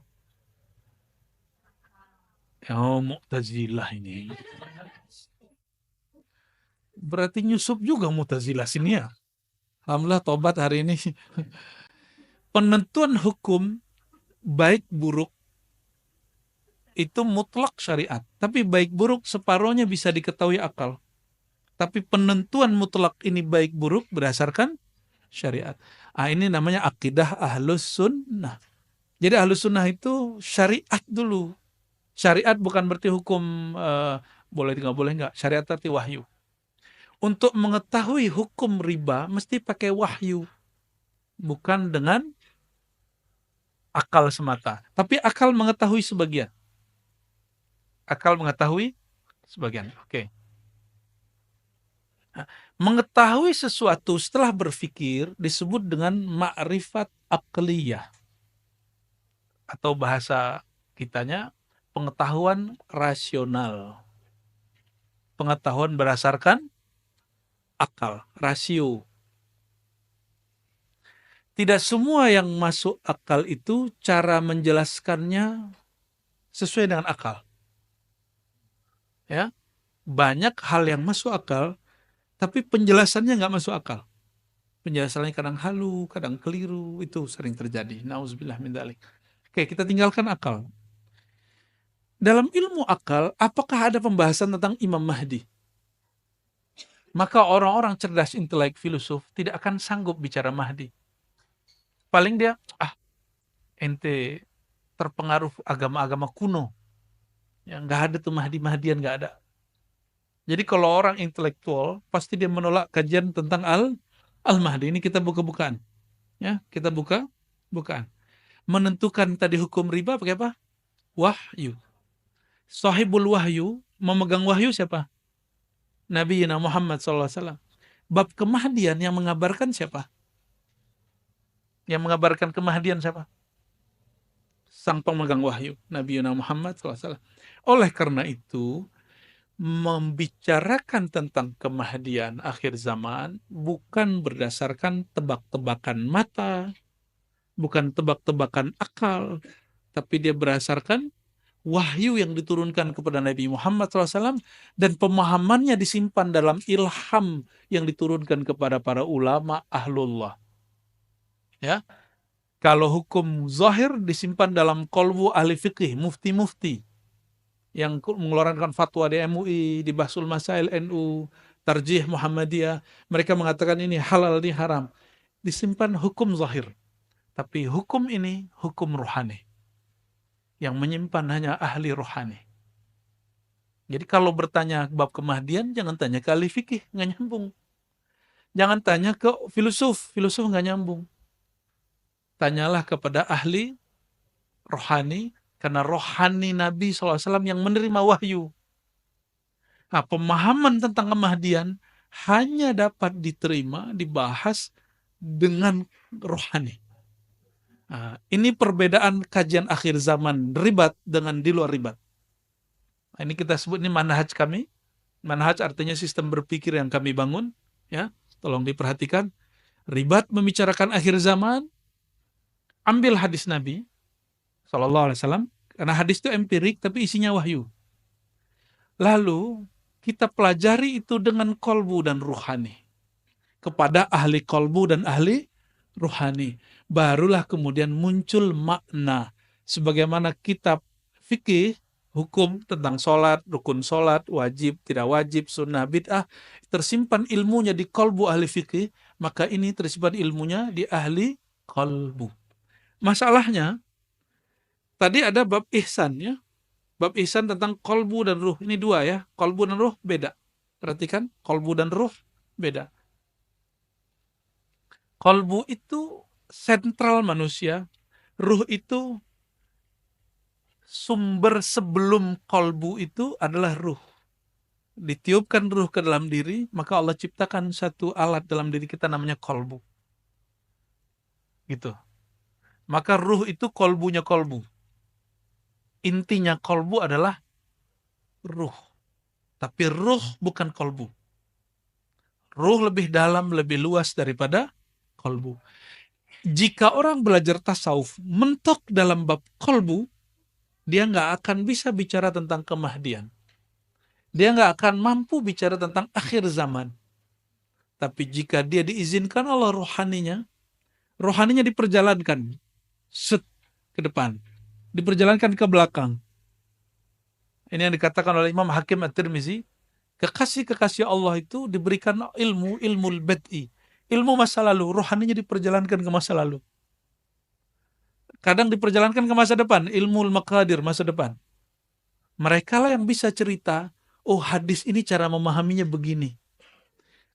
S1: Oh, Mu'tazilah ini. Berarti nyusup juga Mu'tazilah sini ya. Alhamdulillah tobat hari ini. Penentuan hukum baik buruk itu mutlak syariat. Tapi baik buruk separohnya bisa diketahui akal. Tapi penentuan mutlak ini baik buruk berdasarkan syariat. Ini namanya akidah ahlus sunnah. Jadi ahlus sunnah itu syariat dulu. Syariat bukan berarti hukum boleh nggak boleh nggak. Syariat arti wahyu. Untuk mengetahui hukum riba mesti pakai wahyu. Bukan dengan akal semata. Tapi akal mengetahui sebagian. Akal mengetahui sebagian. Oke. Nah, mengetahui sesuatu setelah berpikir disebut dengan ma'rifat aqliyah. Atau bahasa kitanya pengetahuan rasional. Pengetahuan berdasarkan akal, rasio. Tidak semua yang masuk akal itu cara menjelaskannya sesuai dengan akal. Ya, banyak hal yang masuk akal, tapi penjelasannya nggak masuk akal. Penjelasannya kadang halu, kadang keliru, itu sering terjadi. Nauzubillah min dzalik. Oke, kita tinggalkan akal. Dalam ilmu akal, apakah ada pembahasan tentang Imam Mahdi? Maka orang-orang cerdas, intelek, filosof tidak akan sanggup bicara Mahdi. Paling dia, ente terpengaruh agama-agama kuno. Yang nggak ada tuh Mahdi-Mahdian, nggak ada. Jadi kalau orang intelektual, pasti dia menolak kajian tentang Al-Mahdi. Ini kita buka-bukaan. Ya, kita bukaan. Menentukan tadi hukum riba pakai apa? Wahyu. Sahibul wahyu, memegang wahyu siapa? Nabi Muhammad SAW. Bab kemahdian yang mengabarkan siapa? Yang mengabarkan kemahdian siapa? Sang pemegang wahyu, Nabi Muhammad SAW. Oleh karena itu, membicarakan tentang kemahdian akhir zaman bukan berdasarkan tebak-tebakan mata, bukan tebak-tebakan akal, tapi dia berdasarkan wahyu yang diturunkan kepada Nabi Muhammad SAW dan pemahamannya disimpan dalam ilham yang diturunkan kepada para ulama ahlullah. Ya, kalau hukum zahir disimpan dalam qalbu ahli fikih, mufti-mufti yang mengeluarkan fatwa di MUI, di Bahsul Masail NU, Tarjih Muhammadiyah, mereka mengatakan ini halal, ini haram. Disimpan hukum zahir. Tapi hukum ini hukum rohani. Yang menyimpan hanya ahli rohani. Jadi kalau bertanya bab kemahdian, jangan tanya ke ahli fikih, nggak nyambung. Jangan tanya ke filosof nggak nyambung. Tanyalah kepada ahli rohani, karena rohani Nabi SAW yang menerima wahyu. Nah, pemahaman tentang kemahdian hanya dapat diterima, dibahas dengan rohani. Nah, ini perbedaan kajian akhir zaman ribat dengan di luar ribat. Nah, ini kita sebut ini manhaj kami. Manhaj artinya sistem berpikir yang kami bangun. Ya, tolong diperhatikan. Ribat membicarakan akhir zaman. Ambil hadis Nabi SAW. Karena hadis itu empirik tapi isinya wahyu. Lalu kita pelajari itu dengan kolbu dan ruhani. Kepada ahli kolbu dan ahli ruhani. Barulah kemudian muncul makna. Sebagaimana kitab fikih, hukum tentang sholat, rukun sholat, wajib, tidak wajib, sunnah, bid'ah, tersimpan ilmunya di kolbu ahli fikih, maka ini tersimpan ilmunya di ahli kolbu. Masalahnya, tadi ada bab ihsan ya. Bab ihsan tentang kolbu dan ruh. Ini dua ya. Kolbu dan ruh beda. Perhatikan, kolbu dan ruh beda. Kolbu itu sentral manusia. Ruh itu sumber sebelum kolbu itu adalah ruh. Ditiupkan ruh ke dalam diri, maka Allah ciptakan satu alat dalam diri kita namanya kolbu. Gitu. Maka ruh itu kolbunya kolbu. Intinya kolbu adalah ruh. Tapi ruh bukan kolbu. Ruh lebih dalam, lebih luas daripada kolbu. Jika orang belajar tasawuf mentok dalam bab kolbu, dia nggak akan bisa bicara tentang kemahdian. Dia nggak akan mampu bicara tentang akhir zaman. Tapi jika dia diizinkan Allah rohaninya diperjalankan set ke depan, diperjalankan ke belakang. Ini yang dikatakan oleh Imam Hakim At-Tirmizi, Kekasih-kekasih Allah itu diberikan ilmul bad'i, ilmu masa lalu, rohaninya diperjalankan ke masa lalu. Kadang diperjalankan ke masa depan, ilmu maqadir masa depan. Mereka lah yang bisa cerita, oh hadis ini cara memahaminya begini.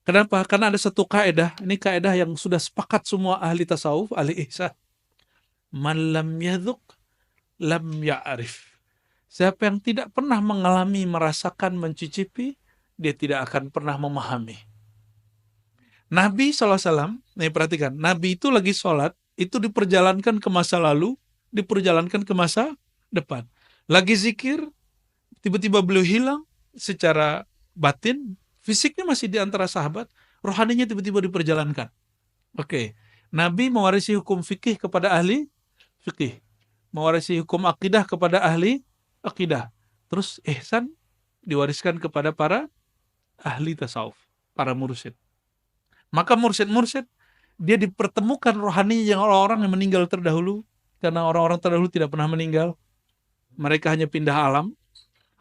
S1: Kenapa? Karena ada satu kaidah, ini kaidah yang sudah sepakat semua ahli tasawuf, ahli ihsan. Man lam yadhuq, lam ya'rif. Siapa yang tidak pernah mengalami, merasakan, mencicipi, dia tidak akan pernah memahami. Nabi SAW, nih perhatikan, Nabi itu lagi sholat, itu diperjalankan ke masa lalu, diperjalankan ke masa depan. Lagi zikir, tiba-tiba beliau hilang secara batin, fisiknya masih di antara sahabat, rohaninya tiba-tiba diperjalankan. Oke, Nabi mewarisi hukum fikih kepada ahli fikih, mewarisi hukum akidah kepada ahli akidah. Terus ihsan diwariskan kepada para ahli tasawuf, para mursyid. Maka mursyid-mursyid dia dipertemukan rohaninya dengan orang-orang yang meninggal terdahulu, karena orang-orang terdahulu tidak pernah meninggal. Mereka hanya pindah alam,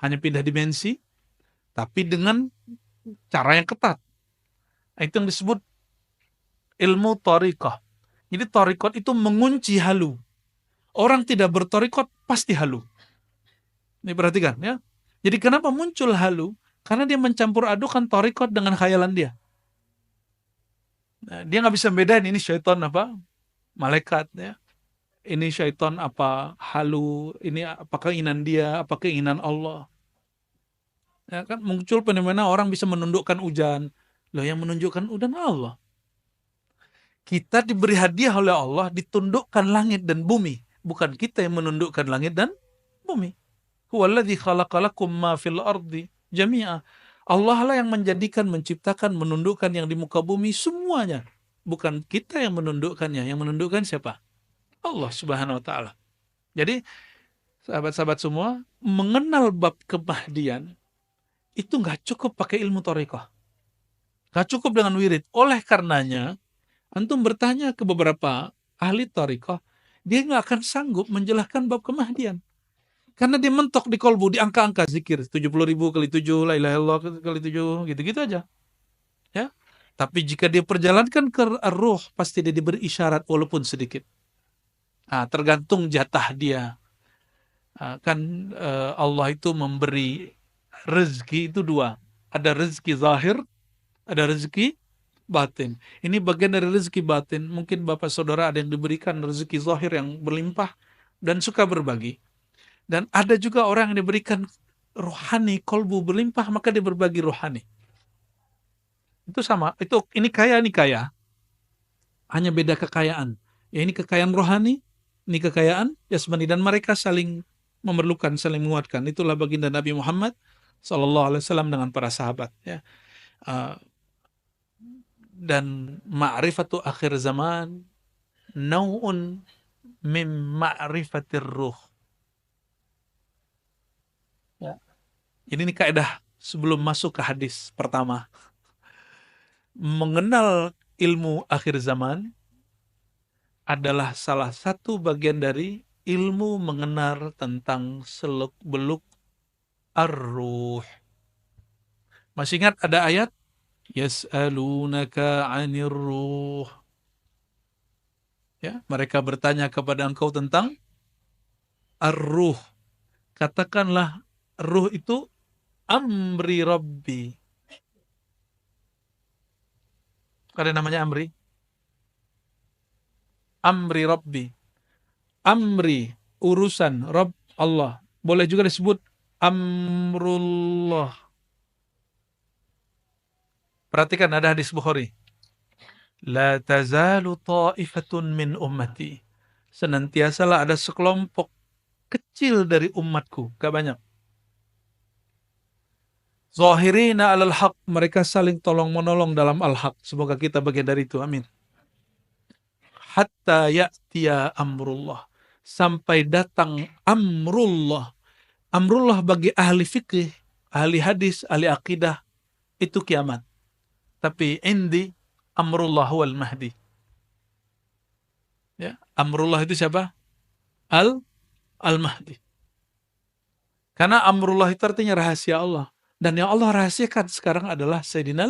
S1: hanya pindah dimensi, tapi dengan cara yang ketat. Itu yang disebut ilmu thariqah. Jadi thariqat itu mengunci halu. Orang tidak berthariqat pasti halu. Ini perhatikan ya. Jadi kenapa muncul halu? Karena dia mencampur adukan thariqat dengan khayalan dia. Nah, dia nggak bisa bedain ini syaitan apa malaikat ya. Ini syaitan apa halu, ini apa keinginan dia, apa keinginan Allah. Ya kan muncul fenomena orang bisa menundukkan hujan. Loh yang menunjukkan hujan Allah. Kita diberi hadiah oleh Allah ditundukkan langit dan bumi, bukan kita yang menundukkan langit dan bumi. Huwallazi khalaqalakum ma fil ardi jami'a. Allah lah yang menjadikan, menciptakan, menundukkan yang di muka bumi semuanya. Bukan kita yang menundukkannya. Yang menundukkan siapa? Allah Subhanahu wa taala. Jadi sahabat-sahabat semua, mengenal bab kemahdian itu nggak cukup pakai ilmu thariqah. Nggak cukup dengan wirid. Oleh karenanya, antum bertanya ke beberapa ahli thariqah, dia nggak akan sanggup menjelaskan bab kemahdian. Karena dia mentok di kolbu, di angka-angka zikir 70.000 kali 7, la ilaha illallah kali 7, gitu-gitu aja. Ya. Tapi jika dia perjalankan ke ruh, pasti dia diberi isyarat walaupun sedikit. Nah, tergantung jatah dia. Allah itu memberi rezeki itu dua. Ada rezeki zahir, ada rezeki batin. Ini bagian dari rezeki batin. Mungkin bapak saudara ada yang diberikan rezeki zahir yang berlimpah dan suka berbagi. Dan ada juga orang yang diberikan rohani, kolbu berlimpah, maka dia berbagi rohani. Itu sama. Ini kaya. Hanya beda kekayaan. Ya ini kekayaan rohani, ini kekayaan jasmani, dan mereka saling memerlukan, saling menguatkan. Itulah baginda Nabi Muhammad SAW dengan para sahabat. Ya. Dan ma'rifatu akhir zaman nau'un min ma'rifatir ruh. Ya. Jadi ini kaidah sebelum masuk ke hadis pertama. Mengenal ilmu akhir zaman adalah salah satu bagian dari ilmu mengenal tentang seluk-beluk ar-ruh. Masih ingat ada ayat? Yas'alunaka 'anir ruh. Ya, mereka bertanya kepada engkau tentang ar-ruh. Katakanlah ruh itu amri rabbi. Ada namanya amri? Amri rabbi. Amri, urusan Rabb Allah. Boleh juga disebut amrullah. Perhatikan ada hadis Bukhari. La tazalu ta'ifatun min ummati. Senantiasalah ada sekelompok kecil dari umatku, gak banyak. Zahirina alal haq, mereka saling tolong-menolong dalam al-haq. Semoga kita bagian dari itu, amin. Hatta ya'tiya amrullah. Sampai datang amrullah. Amrullah bagi ahli fikih, ahli hadis, ahli akidah, itu kiamat. Tapi indi amrullah wal mahdi. Ya, amrullah itu siapa? Al-Mahdi. Karena amrullah itu artinya rahasia Allah. Dan yang Allah rahasiakan sekarang adalah Sayyidina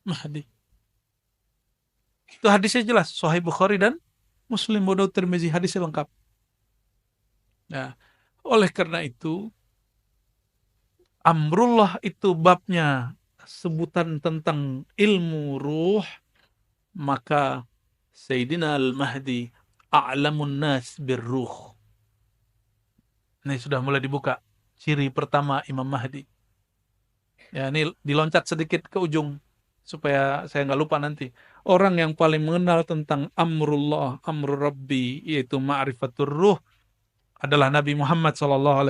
S1: Mahdi. Itu hadisnya jelas, Sahih Bukhari dan Muslim, Abu Daud, Tirmizi, hadisnya lengkap. Nah, oleh karena itu, amrullah itu babnya sebutan tentang ilmu ruh, maka Sayyidina Al-Mahdi a'lamun nas birruh. Ini sudah mulai dibuka. Ciri pertama Imam Mahdi. Ya, ini diloncat sedikit ke ujung supaya saya nggak lupa nanti. Orang yang paling mengenal tentang amrullah, amrul rabbi, yaitu ma'rifatur ruh, adalah Nabi Muhammad SAW.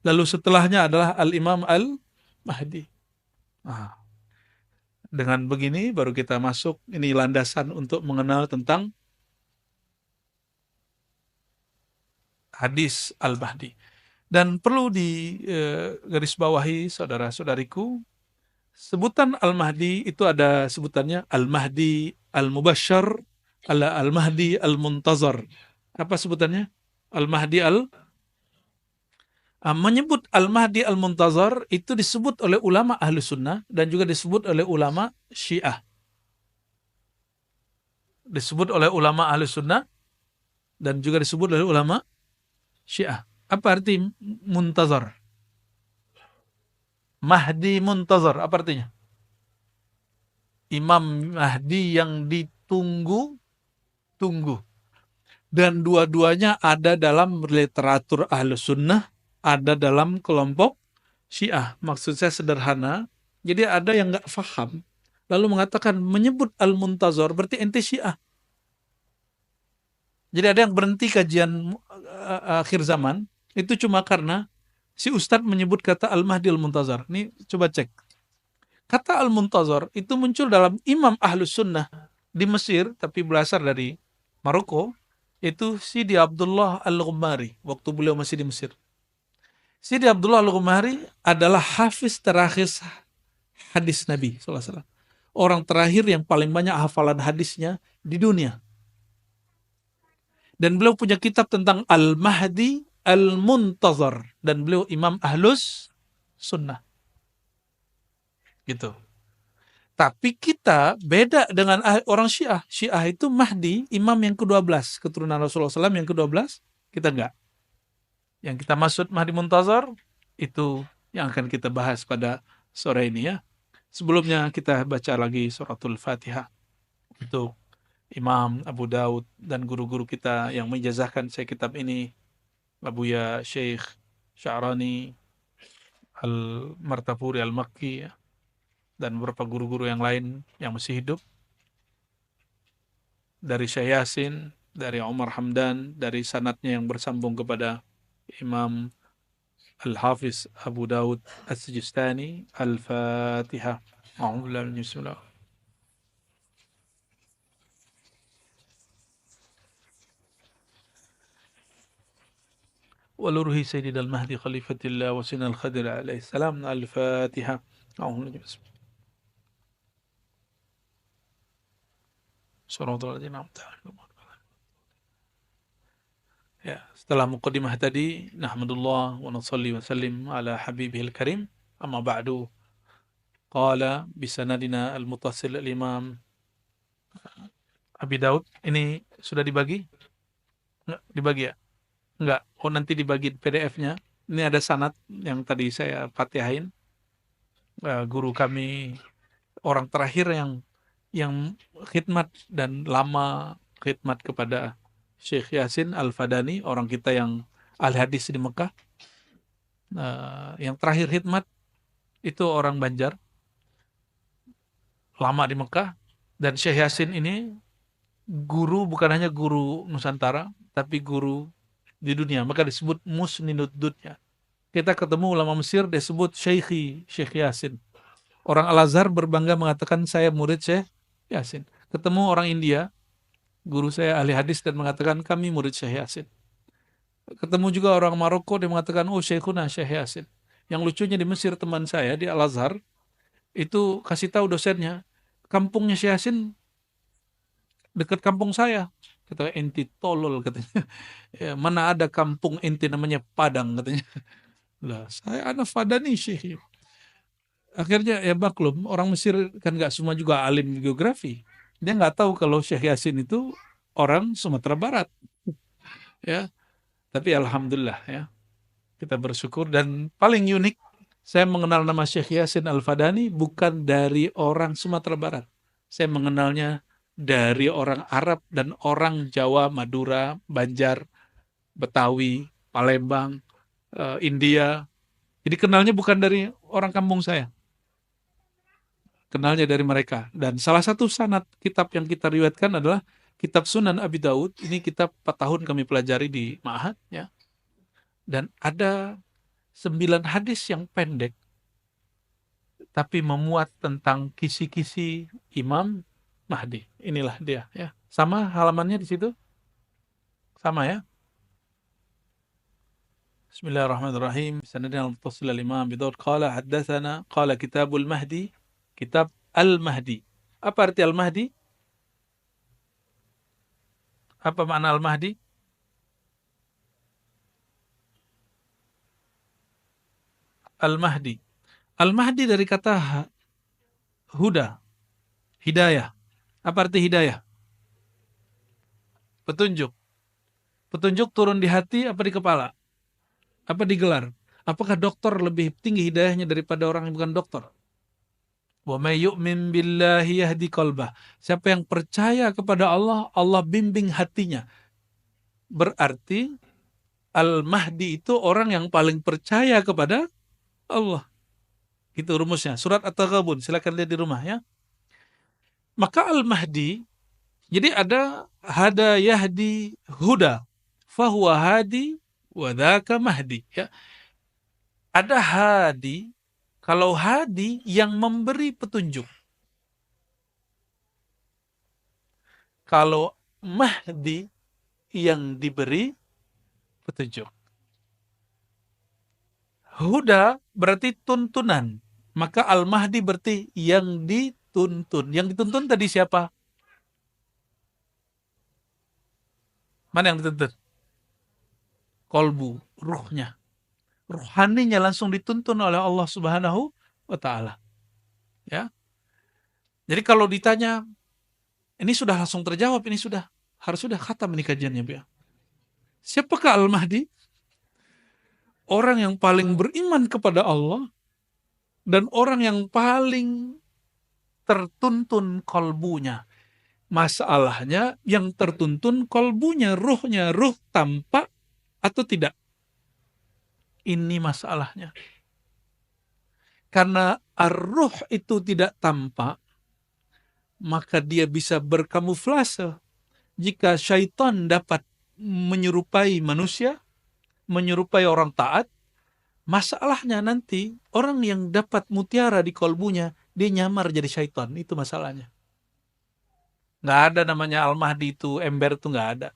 S1: Lalu setelahnya adalah Al-Imam Al-Mahdi. Nah, dengan begini baru kita masuk, ini landasan untuk mengenal tentang hadis Al-Mahdi. Dan perlu digarisbawahi saudara-saudariku, sebutan Al-Mahdi itu ada sebutannya Al-Mahdi Al-Mubasyar, Al-Mahdi Al-Muntazar. Apa sebutannya? Al-Mahdi menyebut Al-Mahdi Al-Muntazar itu disebut oleh ulama Ahlu Sunnah dan juga disebut oleh ulama Syiah. Disebut oleh ulama Ahlu Sunnah dan juga disebut oleh ulama Syiah. Apa arti Muntazar? Mahdi Muntazar, apa artinya? Imam Mahdi yang ditunggu-tunggu. Dan dua-duanya ada dalam literatur Ahlus Sunnah, ada dalam kelompok Syiah. Maksud saya sederhana, jadi ada yang nggak paham, lalu mengatakan menyebut Al-Muntazar berarti ente Syiah. Jadi ada yang berhenti kajian akhir zaman, itu cuma karena si Ustadz menyebut kata Al-Mahdi Al-Muntazar. Ini coba cek. Kata Al-Muntazar itu muncul dalam Imam Ahlus Sunnah di Mesir, tapi berasal dari Maroko, itu Sidi Abdullah Al-Ghumari, waktu beliau masih di Mesir. Sidi Abdullah Al-Ghumari adalah hafiz terakhir hadis Nabi SAW. Orang terakhir yang paling banyak hafalan hadisnya di dunia. Dan beliau punya kitab tentang Al-Mahdi Al-Muntazar. Dan beliau Imam Ahlus Sunnah. Gitu. Tapi kita beda dengan orang Syiah. Syiah itu Mahdi, imam yang ke-12. Keturunan Rasulullah SAW yang ke-12. Kita enggak. Yang kita maksud Mahdi Muntazar, itu yang akan kita bahas pada sore ini ya. Sebelumnya kita baca lagi suratul Fatihah. Untuk Imam Abu Daud dan guru-guru kita yang menjazahkan saya kitab ini. Abuya Syekh Sya'rani Al-Martapuri Al-Makki ya, dan beberapa guru-guru yang lain yang masih hidup, dari Syekh Yasin, dari Umar Hamdan, dari sanadnya yang bersambung kepada Imam Al-Hafiz Abu Daud As-Sijistani. Al-Fatihah. Bismillah. ولروه سيدنا المهدي خليفة الله وسيدنا الخضر عليه السلام. الفاتحة. Ya, setelah muqaddimah tadi, nahmadullah wa nusalli wa sallim ala habibihil karim. Amma ba'du. Qala bisanadina al-mutasil al-imam Abi Daud. Ini sudah dibagi? Enggak, dibagi ya? Enggak. Oh, nanti dibagi PDF-nya. Ini ada sanad yang tadi saya fatihain. Guru kami, orang terakhir yang khidmat dan lama khidmat kepada Syekh Yasin Al-Fadani, orang kita yang ahli hadis di Mekah. Yang terakhir khidmat itu orang Banjar, lama di Mekah. Dan Syekh Yasin ini guru, bukan hanya guru Nusantara, tapi guru di dunia. Maka disebut Musninud Dunya. Kita ketemu ulama Mesir, disebut Syekh Yasin. Orang Al-Azhar berbangga mengatakan saya murid Syekh Yasin. Ketemu orang India, guru saya ahli hadis, dan mengatakan kami murid Syekh Yasin. Ketemu juga orang Maroko, dia mengatakan oh Syekhuna Syekh Yasin. Yang lucunya di Mesir, teman saya di Al-Azhar itu kasih tahu dosennya, kampungnya Syekh Yasin dekat kampung saya. Kata enti tolol katanya. Ya, mana ada kampung enti namanya Padang katanya. Lah, saya anak Fadani Syekh. Akhirnya ya maklum, orang Mesir kan nggak semua juga alim geografi. Dia nggak tahu kalau Syekh Yasin itu orang Sumatera Barat, ya. Tapi alhamdulillah ya, kita bersyukur. Dan paling unik, saya mengenal nama Syekh Yasin Al-Fadani bukan dari orang Sumatera Barat. Saya mengenalnya dari orang Arab dan orang Jawa, Madura, Banjar, Betawi, Palembang, India. Jadi kenalnya bukan dari orang kampung saya. Kenalnya dari mereka. Dan salah satu sanad kitab yang kita riwayatkan adalah kitab Sunan Abi Daud. Ini kitab 4 tahun kami pelajari di Ma'had, ya. Dan ada 9 hadis yang pendek, tapi memuat tentang kisi-kisi Imam Mahdi. Inilah dia, ya. Sama halamannya di situ? Sama ya? Bismillahirrahmanirrahim. Sanadina al-muttasil al-Imam Abi Daud qala haddatsana qala kitabul Mahdi, kitab Al-Mahdi. Apa arti Al-Mahdi? Apa makna Al-Mahdi? Al-Mahdi. Al-Mahdi dari kata huda, hidayah. Apa arti hidayah? Petunjuk. Petunjuk turun di hati apa di kepala? Apa di gelar? Apakah dokter lebih tinggi hidayahnya daripada orang yang bukan dokter? Wa may yu'min billahi yahdi qalbah. Siapa yang percaya kepada Allah, Allah bimbing hatinya. Berarti Al-Mahdi itu orang yang paling percaya kepada Allah. Itu rumusnya. Surat At-Taghabun, silakan lihat di rumah ya. Maka Al-Mahdi, jadi ada hada yahdi huda, fahuwa hadi wa dzaka mahdi, ya. Ada hadi, kalau hadi yang memberi petunjuk. Kalau mahdi yang diberi petunjuk. Huda berarti tuntunan. Maka Al-Mahdi berarti yang dituntun. Yang dituntun tadi siapa? Mana yang dituntun? Kolbu, ruhnya. Ruhaninya langsung dituntun oleh Allah Subhanahu wa Ta'ala. Ya. Jadi kalau ditanya, ini sudah langsung terjawab, ini harus sudah khatam ini kajiannya, ya. Siapakah Al-Mahdi? Orang yang paling beriman kepada Allah dan orang yang paling tertuntun kolbunya. Masalahnya yang tertuntun kolbunya, ruhnya, ruh tampak atau tidak? Ini masalahnya. Karena ar-ruh itu tidak tampak, maka dia bisa berkamuflase. Jika syaitan dapat menyerupai manusia, menyerupai orang taat, masalahnya nanti orang yang dapat mutiara di kolbunya, dia nyamar jadi syaitan. Itu masalahnya. Nggak ada namanya Al-Mahdi itu, ember itu nggak ada.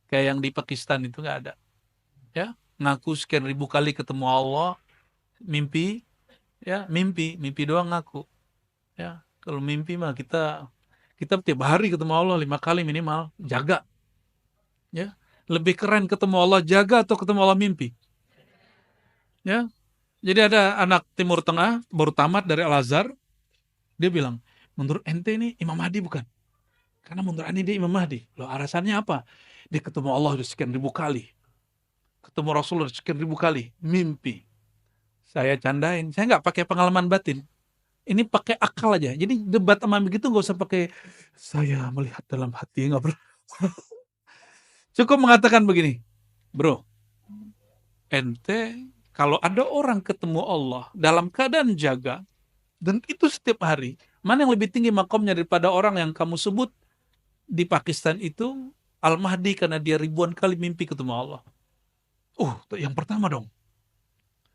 S1: Kayak yang di Pakistan itu nggak ada. Ya, ngaku sekian ribu kali ketemu Allah, mimpi, ya mimpi doang ngaku. Ya, kalau mimpi mah kita tiap hari ketemu Allah 5 kali minimal, jaga. Ya, lebih keren ketemu Allah jaga atau ketemu Allah mimpi. Ya, jadi ada anak Timur Tengah baru tamat dari Al-Azhar, dia bilang, menurut ente ini Imam Mahdi bukan? Karena menurut ente dia Imam Mahdi. Loh, alasannya apa? Dia ketemu Allah udah sekian ribu kali. Ketemu Rasulullah sekian ribu kali, mimpi. Saya candain, saya nggak pakai pengalaman batin. Ini pakai akal aja. Jadi debat sama begitu nggak usah pakai saya melihat dalam hati, nggak perlu. Cukup mengatakan begini, bro, ente kalau ada orang ketemu Allah dalam keadaan jaga, dan itu setiap hari, mana yang lebih tinggi makomnya daripada orang yang kamu sebut di Pakistan itu Al-Mahdi karena dia ribuan kali mimpi ketemu Allah. Yang pertama dong.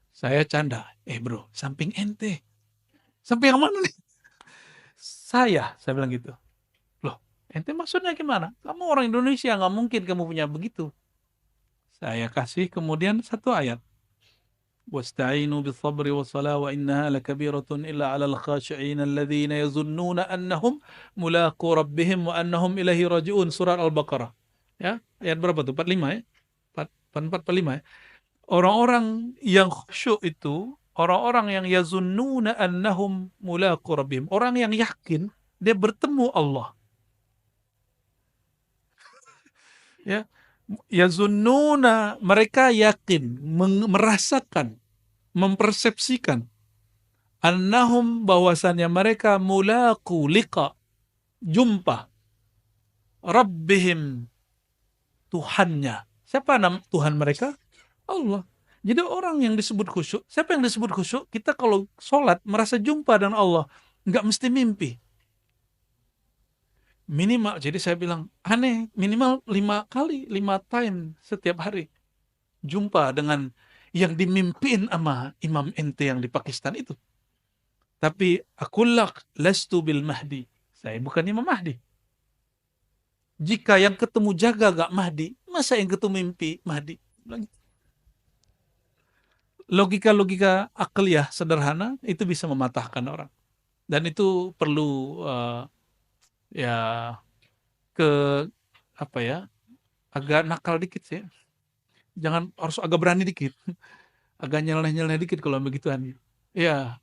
S1: Saya canda, bro, samping ente. Samping yang mana nih? Saya bilang gitu. Loh, ente maksudnya gimana? Kamu orang Indonesia, nggak mungkin kamu punya begitu. Saya kasih kemudian satu ayat. Wasta'inu bis-sabri was-salah wa innaha lakabiratun illa 'alal khashi'in alladhina yazunnuna annahum mulaqu rabbihim wa annahum ilaihi raji'un. Surat Al-Baqarah. Ya, ayat berapa tuh? 45 ya? 44 45 ya. Orang-orang yang khusyuk itu Orang-orang yang yazunnuna annahum mulaqu rabbihim. Orang yang yakin dia bertemu Allah. Ya. Yazunnuna, mereka yakin, merasakan, mempersepsikan annahum, bahwasannya mereka mulaqu, liqa, jumpa rabbihim, Tuhannya. Siapa nama Tuhan mereka? Allah. Jadi orang yang disebut khusyuk, siapa yang disebut khusyuk? Kita kalau sholat merasa jumpa dengan Allah, nggak mesti mimpi. Minimal, jadi saya bilang aneh, minimal 5 kali, 5 time setiap hari jumpa dengan yang dimimpin sama Imam ente yang di Pakistan itu. Tapi akullak lastu bil Mahdi, saya bukan Imam Mahdi. Jika yang ketemu jaga gak Mahdi, masa yang ketemu mimpi Mahdi? Logika-logika akliyah sederhana itu bisa mematahkan orang. Dan itu perlu ya ke apa ya, agak nakal dikit sih. Jangan, harus agak berani dikit. Agak nyeleneh-nyeleneh dikit kalau begituan. Ya,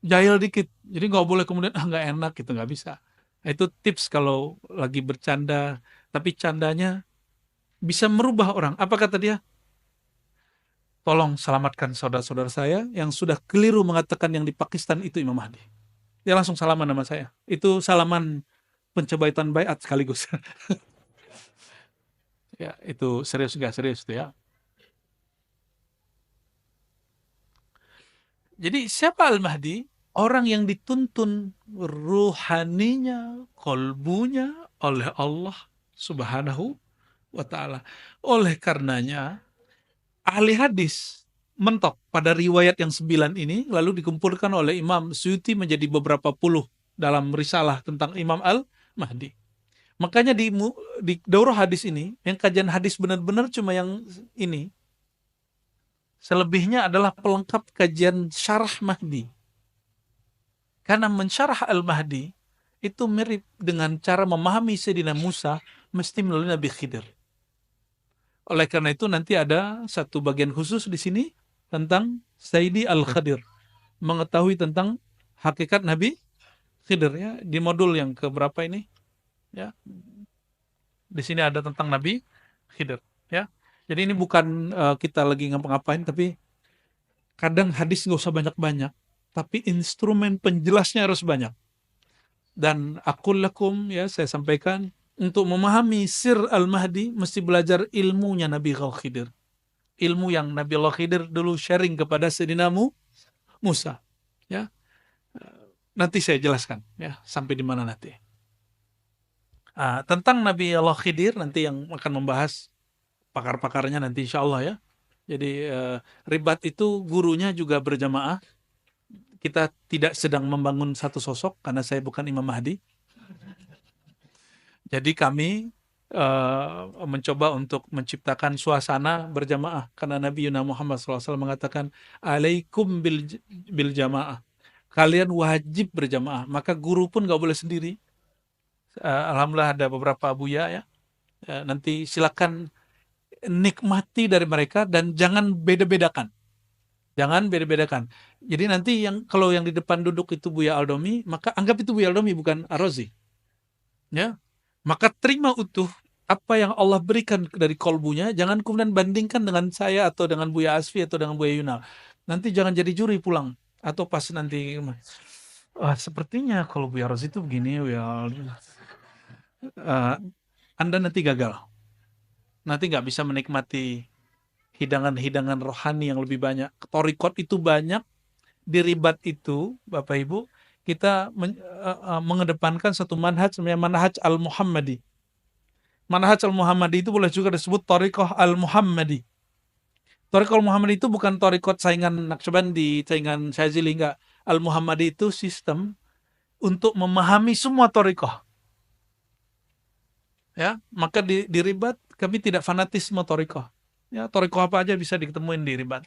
S1: jahil dikit. Jadi nggak boleh kemudian nggak enak gitu, nggak bisa. Nah, itu tips kalau lagi bercanda, tapi candanya bisa merubah orang. Apa kata dia? Tolong selamatkan saudara-saudara saya yang sudah keliru mengatakan yang di Pakistan itu Imam Mahdi. Dia langsung salaman sama saya. Itu salaman pencobaitan baiat sekaligus. Ya, itu serius nggak serius itu ya. Jadi siapa Al-Mahdi? Orang yang dituntun ruhaninya, kolbunya oleh Allah Subhanahu wa ta'ala. Oleh karenanya, ahli hadis mentok pada riwayat yang 9 ini, lalu dikumpulkan oleh Imam Suyuti menjadi beberapa puluh dalam risalah tentang Imam Al-Mahdi. Makanya di daurah hadis ini, yang kajian hadis benar-benar cuma yang ini. Selebihnya adalah pelengkap kajian syarah Mahdi. Karena mensyarah Al-Mahdi itu mirip dengan cara memahami Sayyidina Musa mesti melalui Nabi Khidir. Oleh karena itu nanti ada satu bagian khusus di sini tentang Sayyidi Al-Khadir, mengetahui tentang hakikat Nabi Khidir ya, di modul yang keberapa ini ya. Di sini ada tentang Nabi Khidir ya. Jadi ini bukan kita lagi ngapa-ngapain, tapi kadang hadis nggak usah banyak-banyak, tapi instrumen penjelasnya harus banyak. Dan aqul lakum ya, saya sampaikan, untuk memahami sir Al-Mahdi mesti belajar ilmunya Nabi Khidir. Ilmu yang Nabi Allah Khidir dulu sharing kepada Sayyidina Musa. Ya. Nanti saya jelaskan ya, sampai di mana nanti. Tentang Nabi Allah Khidir nanti yang akan membahas pakar-pakarnya nanti insya Allah ya. Jadi ribat itu gurunya juga berjamaah. Kita tidak sedang membangun satu sosok karena saya bukan Imam Mahdi. Jadi kami mencoba untuk menciptakan suasana berjamaah karena Nabi Muhammad SAW mengatakan alaikum bil jamaah, kalian wajib berjamaah, maka guru pun nggak boleh sendiri. Alhamdulillah ada beberapa buya ya, nanti silakan nikmati dari mereka dan jangan beda-bedakan. Jadi nanti kalau yang di depan duduk itu Buya Aldomi, maka anggap itu Buya Aldomi bukan Ar-Razi. Ya. Maka terima utuh apa yang Allah berikan dari kolbunya, jangan kemudian bandingkan dengan saya atau dengan Buya Asfi atau dengan Buya Yunal. Nanti jangan jadi juri pulang. Atau pas nanti, sepertinya kalau Buya Razi itu begini, Anda nanti gagal. Nanti nggak bisa menikmati hidangan-hidangan rohani yang lebih banyak. Torikot itu banyak, di ribat itu, Bapak Ibu, kita mengedepankan satu manhaj, namanya manhaj al-Muhammadi. Manhaj al-Muhammadi itu boleh juga disebut Tariqah al-Muhammadi. Tariqah al-Muhammadi itu bukan Tariqat saingan Naqsyabandi, saingan Syazili, enggak. Al-Muhammadi itu sistem untuk memahami semua Tariqah. Ya, maka di ribat kami tidak fanatisme Tariqah. Ya, Tariqah apa aja bisa diketemuin di ribat.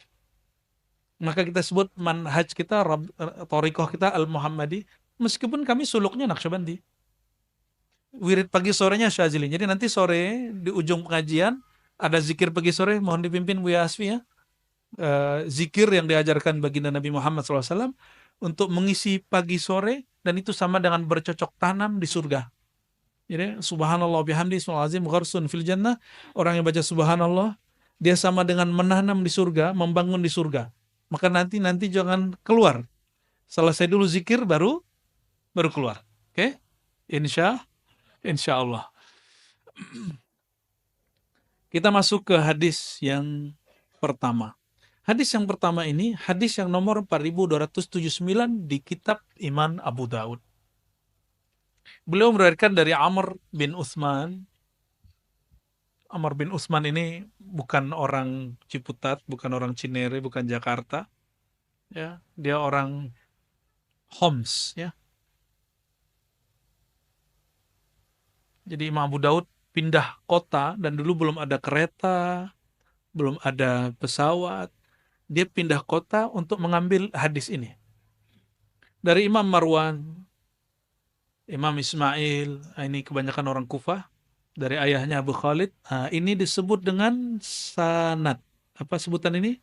S1: Maka kita sebut manhaj kita, Tariqah kita Al-Muhammadi, meskipun kami suluknya Naqsyabandi. Wirid pagi sorenya Syazili. Jadi nanti sore di ujung pengajian ada zikir pagi sore, mohon dipimpin Buya Asfi ya. zikir yang diajarkan baginda Nabi Muhammad SAW untuk mengisi pagi sore, dan itu sama dengan bercocok tanam di surga. Jadi subhanallah bihamdi azim gharsun fil jannah, orang yang baca subhanallah dia sama dengan menanam di surga, membangun di surga. Maka nanti jangan keluar. Selesai dulu zikir baru keluar. Oke? Insya Allah. Kita masuk ke hadis yang pertama. Hadis yang pertama ini hadis yang nomor 4279 di kitab Iman Abu Daud. Beliau meriwayatkan dari Amr bin Utsman. Amr bin Utsman ini bukan orang Ciputat, bukan orang Cinere, bukan Jakarta. Ya, dia orang Homs, ya. Jadi Imam Abu Daud pindah kota, dan dulu belum ada kereta, belum ada pesawat. Dia pindah kota untuk mengambil hadis ini. Dari Imam Marwan, Imam Ismail, ini kebanyakan orang Kufah, dari ayahnya Abu Khalid. Ini disebut dengan sanad. Apa sebutan ini?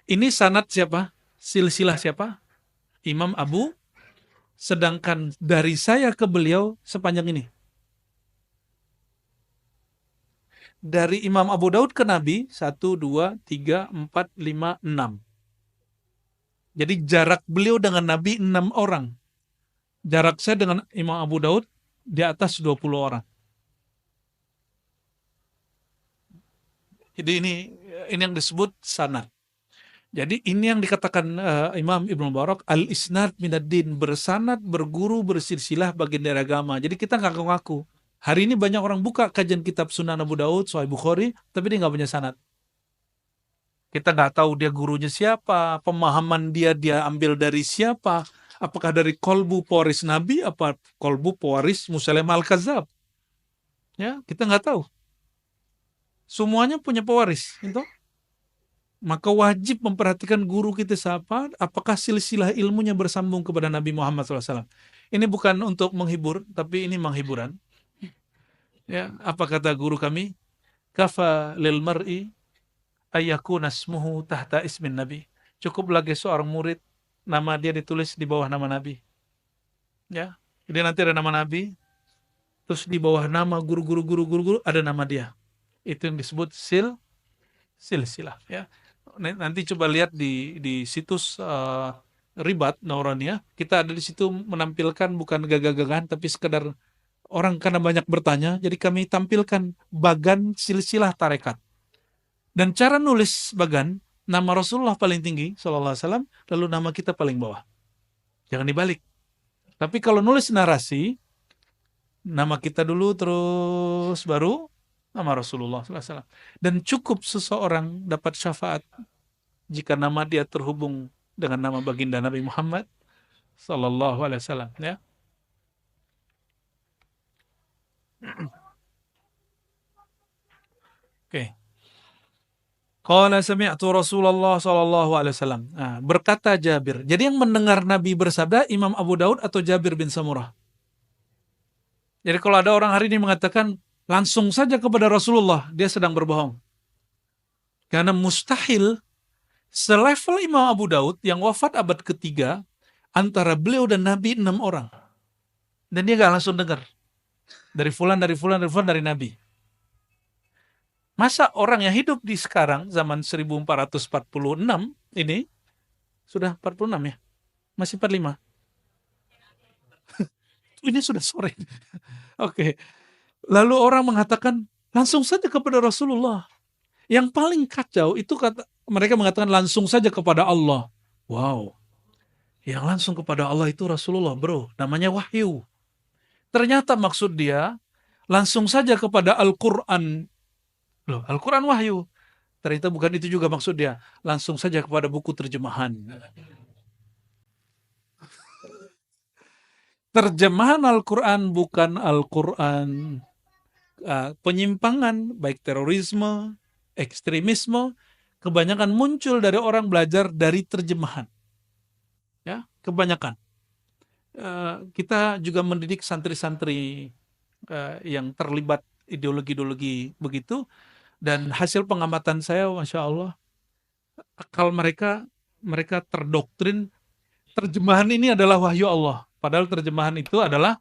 S1: Ini sanad siapa? Silsilah siapa? Imam Abu. Sedangkan dari saya ke beliau sepanjang ini. Dari Imam Abu Daud ke Nabi 1, 2, 3, 4, 5, 6. Jadi jarak beliau dengan Nabi 6 orang. Jarak saya dengan Imam Abu Daud di atas 20 orang. Jadi ini yang disebut sanad. Jadi ini yang dikatakan Imam Ibnu Mubarak, al-isnad minad-din, bersanad, berguru, bersilsilah bagian dari agama. Jadi kita nggak ngaku-ngaku. Hari ini banyak orang buka kajian kitab Sunan Abu Daud, Sahih Bukhari, tapi dia nggak punya sanad. Kita nggak tahu dia gurunya siapa, pemahaman dia ambil dari siapa, apakah dari kolbu pewaris Nabi, apa kolbu pewaris Musailamah al-Kadzdzab. Ya, kita nggak tahu. Semuanya punya pewaris, itu. Maka wajib memperhatikan guru kita siapa, apakah silsilah ilmunya bersambung kepada Nabi Muhammad SAW. Ini bukan untuk menghibur, tapi ini menghiburan. Ya, apa kata guru kami? Kafa lil mar'i ayyakuna ismuhu tahta ismin Nabi. Cukup lagi seorang murid, nama dia ditulis di bawah nama Nabi. Ya, jadi nanti ada nama Nabi, terus di bawah nama guru ada nama dia. Itu yang disebut silsilah. Ya. Nanti coba lihat di situs Ribat Nauraniyah, kita ada di situ menampilkan bukan gagah-gagahan, tapi sekedar orang karena banyak bertanya, jadi kami tampilkan bagan silsilah tarekat. Dan cara nulis bagan, nama Rasulullah paling tinggi, sallallahu alaihi wasallam, lalu nama kita paling bawah. Jangan dibalik. Tapi kalau nulis narasi, nama kita dulu terus baru nama Rasulullah sallallahu alaihi wasallam. Dan cukup seseorang dapat syafaat jika nama dia terhubung dengan nama baginda Nabi Muhammad sallallahu alaihi wasallam, ya. Oke. Qala sami'tu Rasulullah sallallahu alaihi wasallam. Berkata Jabir. Jadi yang mendengar Nabi bersabda Imam Abu Daud atau Jabir bin Samurah? Jadi kalau ada orang hari ini mengatakan langsung saja kepada Rasulullah, dia sedang berbohong. Karena mustahil selevel Imam Abu Daud yang wafat abad ketiga, antara beliau dan Nabi 6 orang. Dan dia gak langsung dengar. Dari fulan, dari Nabi. Masa orang yang hidup di sekarang, zaman 1446 ini, sudah 46 ya? Masih 45? Ini sudah sore. Oke. Lalu orang mengatakan, langsung saja kepada Rasulullah. Yang paling kacau itu mereka mengatakan langsung saja kepada Allah. Wow. Yang langsung kepada Allah itu Rasulullah, bro. Namanya wahyu. Ternyata maksud dia, langsung saja kepada Al-Quran. Loh, Al-Quran wahyu. Ternyata bukan itu juga maksud dia. Langsung saja kepada buku terjemahan. Terjemahan Al-Quran bukan Al-Quran. Penyimpangan, baik terorisme, ekstremisme, kebanyakan muncul dari orang belajar dari terjemahan. Ya, kebanyakan. Kita juga mendidik santri-santri yang terlibat ideologi-ideologi begitu. Dan hasil pengamatan saya, Masya Allah, akal mereka terdoktrin terjemahan ini adalah wahyu Allah. Padahal terjemahan itu adalah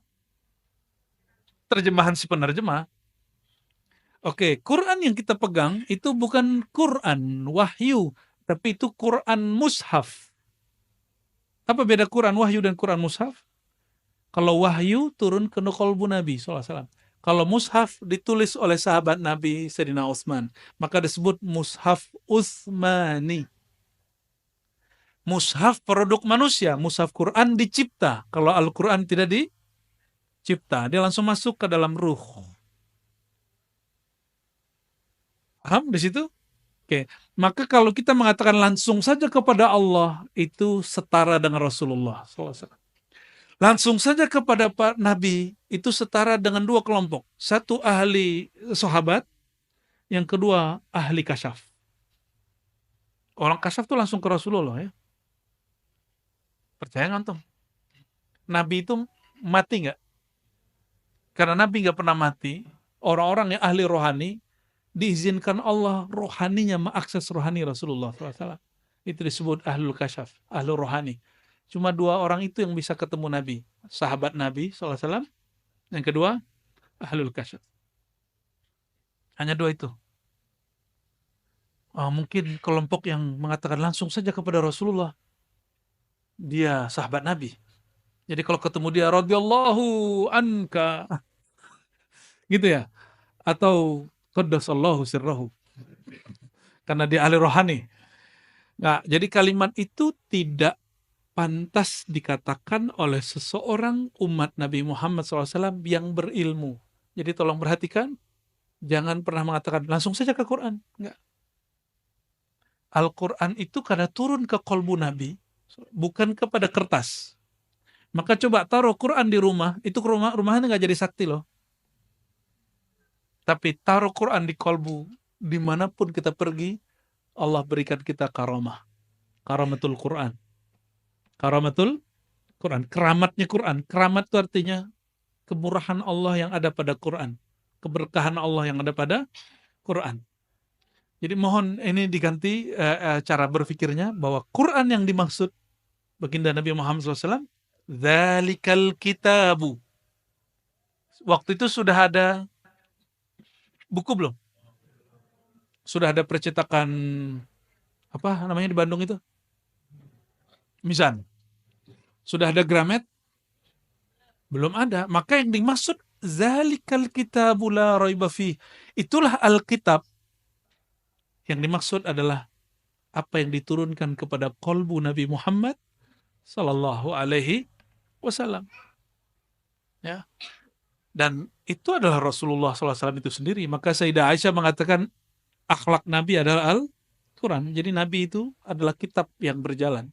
S1: terjemahan si penerjemah. Oke, Quran yang kita pegang itu bukan Quran wahyu, tapi itu Quran mushaf. Apa beda Quran wahyu dan Quran mushaf? Kalau wahyu turun ke qalbu Nabi SAW. Kalau mushaf ditulis oleh sahabat Nabi Sayyidina Utsman, maka disebut mushaf Utsmani. Mushaf produk manusia, mushaf Quran dicipta. Kalau Al-Quran tidak dicipta, dia langsung masuk ke dalam ruh. Paham di situ? Oke, maka kalau kita mengatakan langsung saja kepada Allah, itu setara dengan Rasulullah SAW. Langsung saja kepada Pak Nabi, itu setara dengan dua kelompok. Satu ahli sahabat, yang kedua ahli kasyaf. Orang kasyaf itu langsung ke Rasulullah ya. Percaya nggak, Tom? Nabi itu mati nggak? Karena Nabi nggak pernah mati, orang-orang yang ahli rohani, diizinkan Allah rohaninya mengakses rohani Rasulullah SAW. Itu disebut ahlul kasyaf, ahlul rohani. Cuma dua orang itu yang bisa ketemu Nabi. Sahabat Nabi SAW, yang kedua ahlul kasyaf. Hanya dua itu. Mungkin kelompok yang mengatakan langsung saja kepada Rasulullah, dia sahabat Nabi. Jadi kalau ketemu dia, radhiyallahu anka, gitu ya. Atau qaddasallahu sirrahu. Karena dia ahli rohani. Nah, jadi kalimat itu tidak pantas dikatakan oleh seseorang umat Nabi Muhammad SAW yang berilmu. Jadi tolong perhatikan, jangan pernah mengatakan langsung saja ke Quran. Enggak. Al-Quran itu karena turun ke kolbu Nabi, bukan kepada kertas. Maka coba taruh Quran di rumah, itu rumahnya nggak jadi sakti loh. Tapi taruh Quran di kolbu, dimanapun kita pergi, Allah berikan kita karamah. Karamatul Quran. Karamatul Quran. Keramatnya Quran. Keramat itu artinya kemurahan Allah yang ada pada Quran. Keberkahan Allah yang ada pada Quran. Jadi mohon ini diganti cara berpikirnya bahwa Quran yang dimaksud baginda Nabi Muhammad SAW, Dzalikal kitabu. Waktu itu sudah ada buku belum? Sudah ada percetakan apa namanya di Bandung itu? Mizan. Sudah ada Gramet? Belum ada. Maka yang dimaksud Dzalikal kitabu la raiba fih. Itulah Alkitab. Yang dimaksud adalah apa yang diturunkan kepada kolbu Nabi Muhammad Sallallahu Alaihi Wasallam. Ya. Dan itu adalah Rasulullah SAW itu sendiri. Maka Sayyidah Aisyah mengatakan akhlak Nabi adalah Al-Quran. Jadi Nabi itu adalah kitab yang berjalan.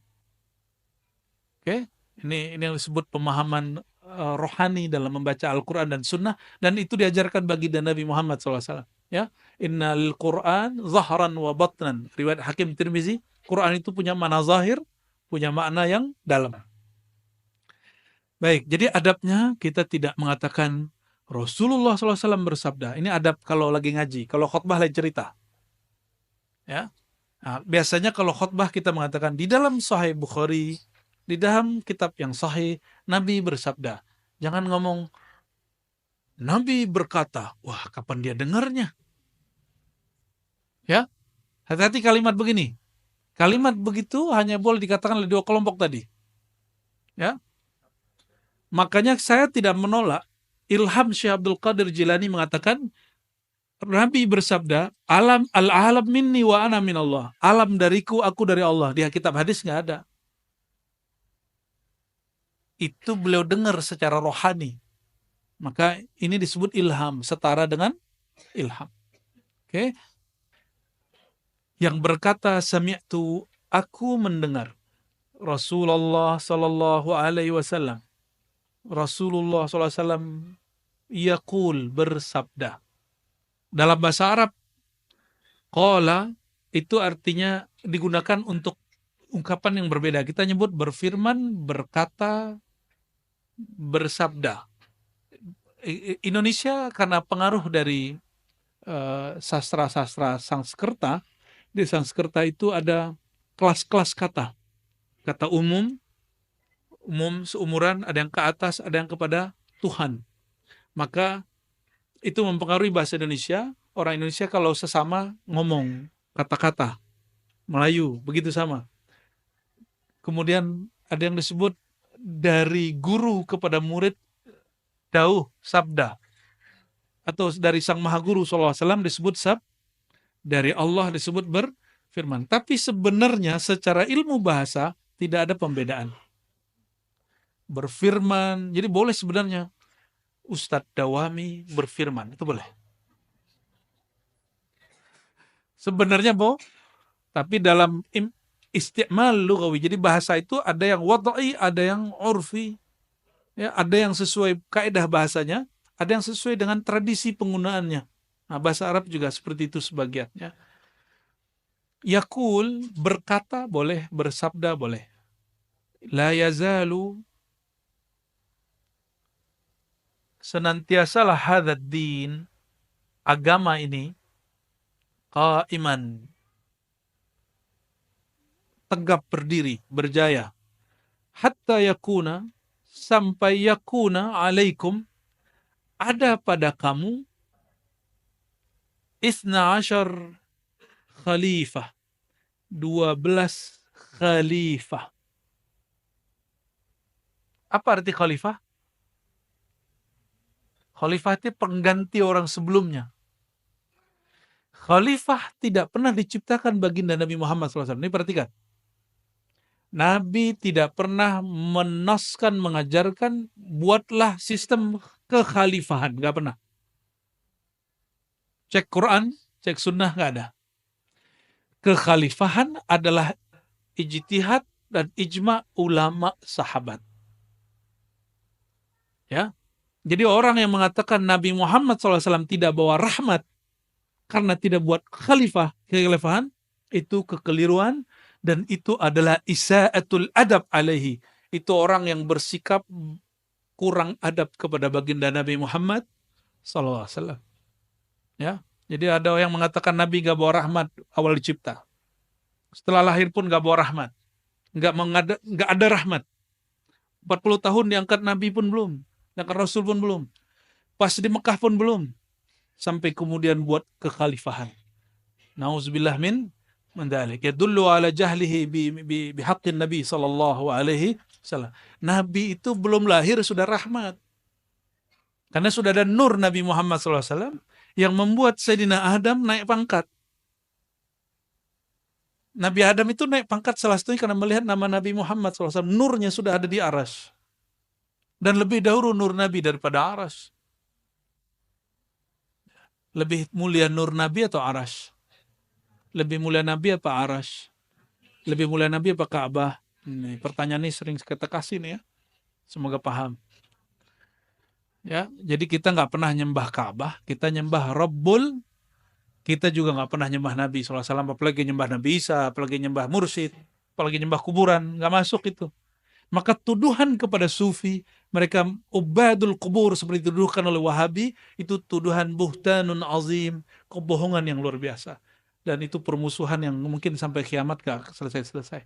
S1: Oke, ini yang disebut pemahaman rohani dalam membaca Al-Quran dan Sunnah. Dan itu diajarkan baginda Nabi Muhammad SAW. Ya, innal Quran zahran wa batnan. Riwayat Hakim Tirmizi, Quran itu punya makna zahir, punya makna yang dalam. Baik, jadi adabnya kita tidak mengatakan Rasulullah SAW bersabda. Ini adab kalau lagi ngaji. Kalau khutbah lain cerita. Ya, nah, biasanya kalau khutbah kita mengatakan di dalam Sahih Bukhari, di dalam kitab yang sahih, Nabi bersabda. Jangan ngomong Nabi berkata, wah kapan dia dengarnya? Ya, hati-hati kalimat begini. Kalimat begitu hanya boleh dikatakan oleh dua kelompok tadi. Ya, makanya saya tidak menolak Ilham Syekh Abdul Qadir Jilani mengatakan Nabi bersabda, al-alam minni wa ana minallah. Alam dariku, aku dari Allah. Di kitab hadis nggak ada. Itu beliau dengar secara rohani. Maka ini disebut ilham, setara dengan ilham. Oke. Yang berkata sami'tu, aku mendengar Rasulullah sallallahu alaihi wasallam. Rasulullah sallallahu alaihi wasallam yaqul, bersabda. Dalam bahasa Arab, qala itu artinya digunakan untuk ungkapan yang berbeda. Kita nyebut berfirman, berkata, bersabda. Indonesia karena pengaruh dari sastra-sastra Sanskerta. Di Sanskerta itu ada kelas-kelas kata. Kata umum seumuran, ada yang ke atas, ada yang kepada Tuhan. Maka itu mempengaruhi bahasa Indonesia. Orang Indonesia kalau sesama ngomong kata-kata Melayu, begitu sama. Kemudian ada yang disebut dari guru kepada murid, dauh, sabda. Atau dari Sang Maha Guru SAW disebut dari Allah disebut berfirman. Tapi sebenarnya secara ilmu bahasa tidak ada pembedaan. Berfirman, jadi boleh sebenarnya Ustadz Dawami berfirman, itu boleh. Sebenarnya tapi dalam isti'mal lughawi, jadi bahasa itu ada yang wad'i, ada yang urfi, ya, ada yang sesuai kaidah bahasanya, ada yang sesuai dengan tradisi penggunaannya. Nah, bahasa Arab juga seperti itu sebagiannya. Yaqul, berkata boleh, bersabda boleh. La yazalu, senantiasalah hadzal din, agama ini, qaiman, tegap berdiri, berjaya. Hatta yakuna, sampai yakuna alaikum, ada pada kamu 12 khalifah, 12 khalifah. Apa arti khalifah? Khalifah itu pengganti orang sebelumnya. Khalifah tidak pernah diciptakan baginda Nabi Muhammad SAW. Ini perhatikan. Nabi tidak pernah menoskan, mengajarkan, buatlah sistem kekhalifahan. Gak pernah. Cek Quran, cek sunnah, gak ada. Kekhalifahan adalah ijtihad dan ijma ulama sahabat. Ya, jadi orang yang mengatakan Nabi Muhammad SAW tidak bawa rahmat karena tidak buat kekhalifahan, itu kekeliruan dan itu adalah isa'atul adab alaihi. Itu orang yang bersikap kurang adab kepada baginda Nabi Muhammad SAW. Ya, jadi ada yang mengatakan Nabi gak bawa rahmat awal dicipta. Setelah lahir pun gak bawa rahmat. Gak ada rahmat. 40 tahun diangkat Nabi pun belum. Diangkat Rasul pun belum. Pas di Mekah pun belum. Sampai kemudian buat kekhalifahan. Nauzubillah min dzalik. Yadullu ala jahlihi bihaqqin Nabi sallallahu alaihi wasallam. Nabi itu belum lahir sudah rahmat. Karena sudah ada nur Nabi Muhammad sallallahu alaihi wasallam yang membuat Sayyidina Adam naik pangkat. Nabi Adam itu naik pangkat salah satunya karena melihat nama Nabi Muhammad SAW. Nurnya sudah ada di aras. Dan lebih dahulu nur Nabi daripada aras. Lebih mulia nur Nabi atau aras? Lebih mulia Nabi apa aras? Lebih mulia Nabi apa Ka'bah? Ini pertanyaan ini sering kita kasih nih ya. Semoga paham. Ya, jadi kita nggak pernah nyembah Ka'bah, kita nyembah Rabbul. Kita juga nggak pernah nyembah Nabi SAW, apalagi nyembah Nabi Isa, apalagi nyembah mursyid, apalagi nyembah kuburan, nggak masuk itu. Maka tuduhan kepada sufi, mereka ubadul kubur seperti dituduhkan oleh Wahabi, itu tuduhan buhtanun azim, kebohongan yang luar biasa. Dan itu permusuhan yang mungkin sampai kiamat gak selesai-selesai.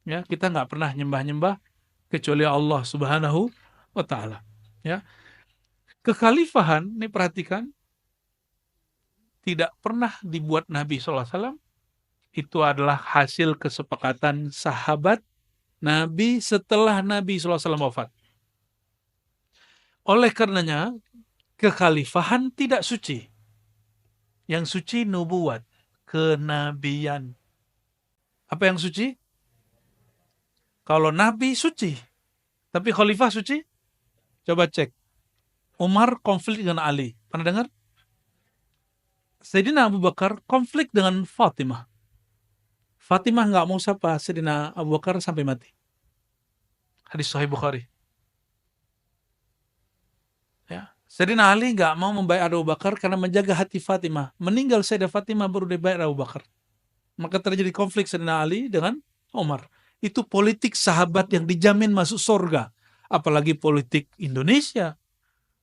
S1: Ya, kita nggak pernah nyembah-nyembah kecuali Allah Subhanahu wa Ta'ala. Ya. Kekhalifahan, ini perhatikan, tidak pernah dibuat Nabi SAW. Itu adalah hasil kesepakatan sahabat Nabi setelah Nabi SAW wafat. Oleh karenanya, kekhalifahan tidak suci. Yang suci nubuat, kenabian. Apa yang suci? Kalau Nabi suci, tapi khalifah suci? Coba cek. Umar konflik dengan Ali. Pernah dengar? Sayyidina Abu Bakar konflik dengan Fatimah. Fatimah nggak mau sapa Sayyidina Abu Bakar sampai mati. Hadis Sahih Bukhari. Ya. Sayyidina Ali nggak mau membayar Abu Bakar karena menjaga hati Fatimah. Meninggal Sayyidah Fatimah baru dibayar Abu Bakar. Maka terjadi konflik Sayyidina Ali dengan Umar. Itu politik sahabat yang dijamin masuk surga. Apalagi politik Indonesia.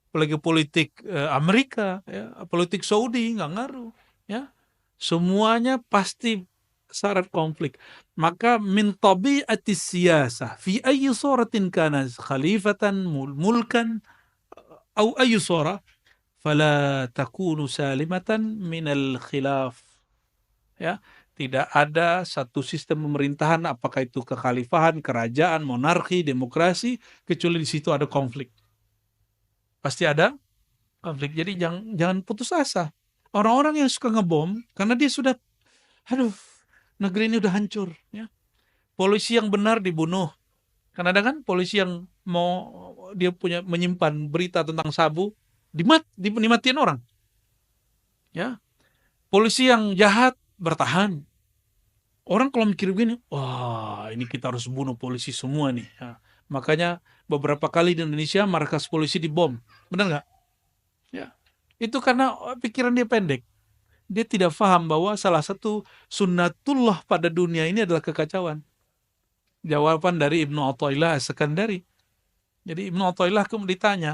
S1: apalagi politik Amerika, ya, politik Saudi nggak ngaruh, ya. Semuanya pasti syarat konflik. Maka min tabi'ati siyasah fi ayyi suratin kana khalifatan mulkan au ayyi surah fala takunu salimatan minal khilaf. Ya, tidak ada satu sistem pemerintahan, apakah itu kekhalifahan, kerajaan, monarki, demokrasi, kecuali di situ ada konflik. Pasti ada konflik. Jadi jangan putus asa. Orang-orang yang suka ngebom karena dia sudah, aduh, negeri ini udah hancur. Ya. Polisi yang benar dibunuh. Karena ada kan polisi yang mau dia punya menyimpan berita tentang sabu, dimatiin orang. Ya, polisi yang jahat bertahan. Orang kalau mikir begini, wah ini kita harus bunuh polisi semua nih. Ya. Makanya beberapa kali di Indonesia markas polisi dibom. Benar nggak? Ya. Itu karena pikiran dia pendek. Dia tidak paham bahwa salah satu sunnatullah pada dunia ini adalah kekacauan. Jawaban dari Ibnu Athaillah As-Sakandari. Jadi Ibnu Athaillah kemudian ditanya,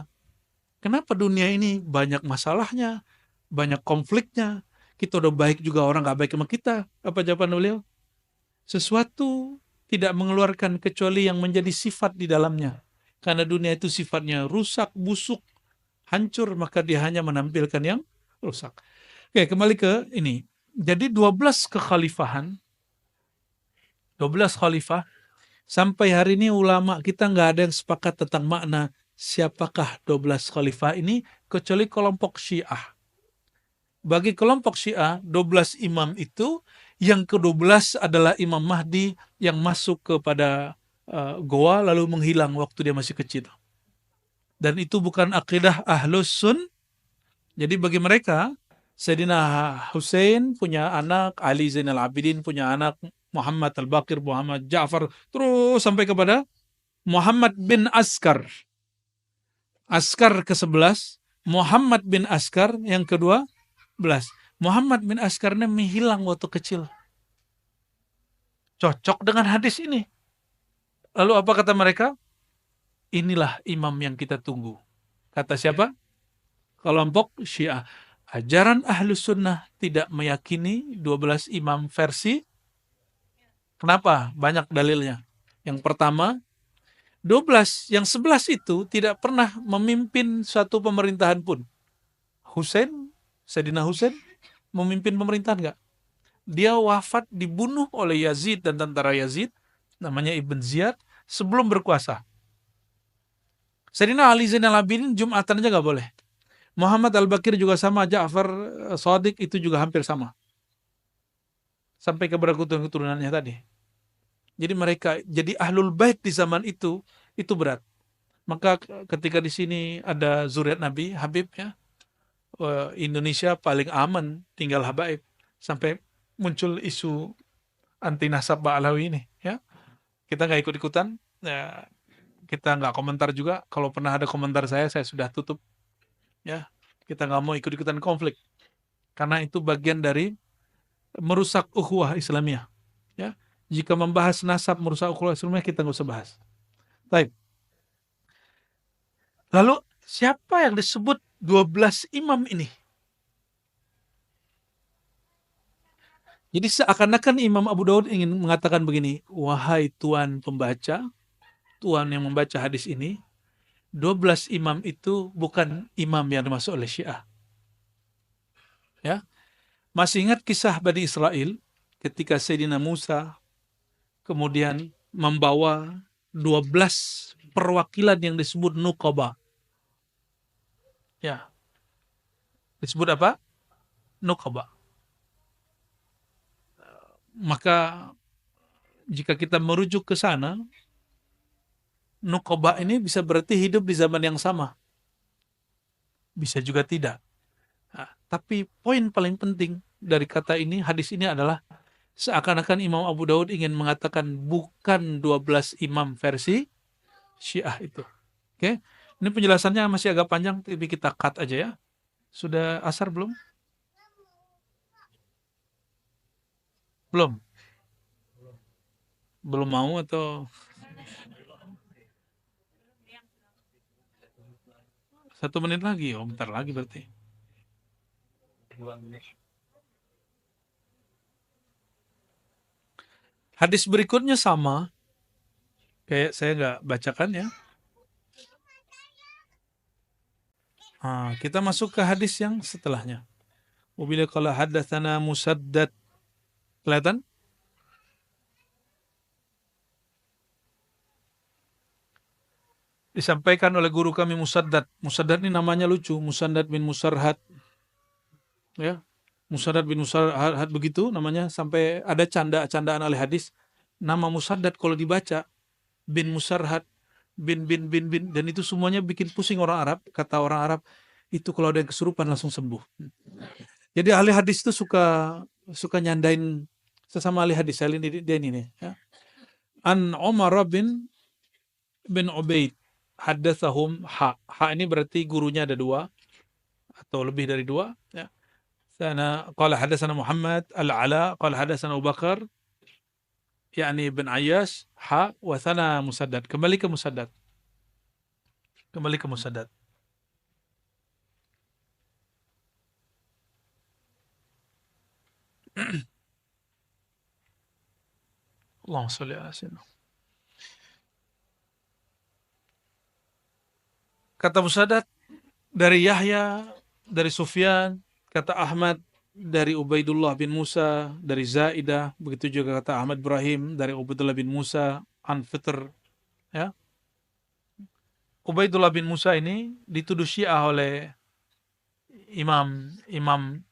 S1: kenapa dunia ini banyak masalahnya, banyak konfliknya, kita udah baik juga orang nggak baik sama kita. Apa jawaban beliau? Sesuatu tidak mengeluarkan kecuali yang menjadi sifat di dalamnya. Karena dunia itu sifatnya rusak, busuk, hancur, maka dia hanya menampilkan yang rusak. Oke, kembali ke ini. Jadi 12 kekhalifahan, 12 khalifah, sampai hari ini ulama kita nggak ada yang sepakat tentang makna siapakah 12 khalifah ini, kecuali kelompok Syiah. Bagi kelompok Syiah, 12 imam itu, yang ke-12 adalah Imam Mahdi yang masuk kepada goa lalu menghilang waktu dia masih kecil. Dan itu bukan akidah Ahlus Sun. Jadi bagi mereka, Sayyidina Hussein punya anak, Ali Zainal Abidin punya anak, Muhammad Al-Baqir, Muhammad Ja'far, terus sampai kepada Muhammad bin Askar. Askar ke-11, Muhammad bin Askar yang kedua, Muhammad bin Askar ini menghilang waktu kecil. Cocok dengan hadis ini. Lalu apa kata mereka? Inilah imam yang kita tunggu. Kata siapa? Kelompok Syiah. Ajaran Ahlus Sunnah tidak meyakini 12 imam versi. Kenapa? Banyak dalilnya. Yang pertama, 12, yang 11 itu tidak pernah memimpin suatu pemerintahan pun. Sayyidina Hussein memimpin pemerintahan enggak? Dia wafat dibunuh oleh Yazid dan tentara Yazid, namanya Ibn Ziyad, sebelum berkuasa. Sayyidina Ali Zainal Abidin Jumatan aja nggak boleh. Muhammad Al-Baqir juga sama, Ja'far Shadiq itu juga hampir sama. Sampai kepada keturunannya tadi. Jadi mereka jadi ahlul bait di zaman itu berat. Maka ketika di sini ada zuriat Nabi, Habib ya, Indonesia paling aman tinggal habaib. Sampai muncul isu anti nasab Ba'alawi ini ya. Kita nggak ikut-ikutan, ya, kita nggak komentar juga. Kalau pernah ada komentar saya sudah tutup ya. Kita nggak mau ikut-ikutan konflik karena itu bagian dari merusak ukhuwah Islamiyah ya. Jika membahas nasab merusak ukhuwah Islamiyah, kita nggak usah bahas. Baik. Lalu siapa yang disebut 12 imam ini? Jadi seakan-akan Imam Abu Daud ingin mengatakan begini, wahai Tuan pembaca, Tuan yang membaca hadis ini, 12 imam itu bukan imam yang dimaksud oleh Syiah. Ya. Masih ingat kisah Bani Israel ketika Sayyidina Musa kemudian membawa 12 perwakilan yang disebut Nuqaba. Ya. Disebut apa? Nuqaba. Maka jika kita merujuk ke sana, Nuqaba ini bisa berarti hidup di zaman yang sama. Bisa juga tidak. Nah, tapi poin paling penting dari kata ini, hadis ini adalah seakan-akan Imam Abu Daud ingin mengatakan bukan 12 imam versi Syiah itu. Oke. Ini penjelasannya masih agak panjang, tapi kita cut aja ya. Sudah asar belum? Belum. Belum mau atau 1 menit lagi. Oh, bentar lagi berarti. Hadis berikutnya sama. Kayak saya nggak bacakan ya. Kita masuk ke hadis yang setelahnya. Wabila qala haddatsana Musaddad. Kelihatan? Disampaikan oleh guru kami Musaddad. Musaddad ini namanya lucu. Musaddad bin Musarhad. Ya. Musaddad bin Musarhad begitu namanya. Sampai ada candaan ahli hadis. Nama Musaddad kalau dibaca bin Musarhad, bin. Dan itu semuanya bikin pusing orang Arab. Kata orang Arab, itu kalau ada yang kesurupan langsung sembuh. Jadi ahli hadis itu suka nyandain sesama ahli hadis. Dia ini nih. Ya. An Umar bin Ubaid haddatsahum ini berarti gurunya ada 2 atau lebih dari 2 ya. Sana qala hadatsana Muhammad al-Ala qala hadatsana Abu Bakar yakni bin Ayyash wa sana Musaddad. Kembali ke Musaddad. Allahumma shalli ala sayyidina. Kata Musaddad dari Yahya, dari Sufyan, kata Ahmad dari Ubaidullah bin Musa, dari Zaidah, begitu juga kata Ahmad Ibrahim dari Ubaidullah bin Musa, an Fitr, ya. Ubaidullah bin Musa ini dituduh Syiah oleh imam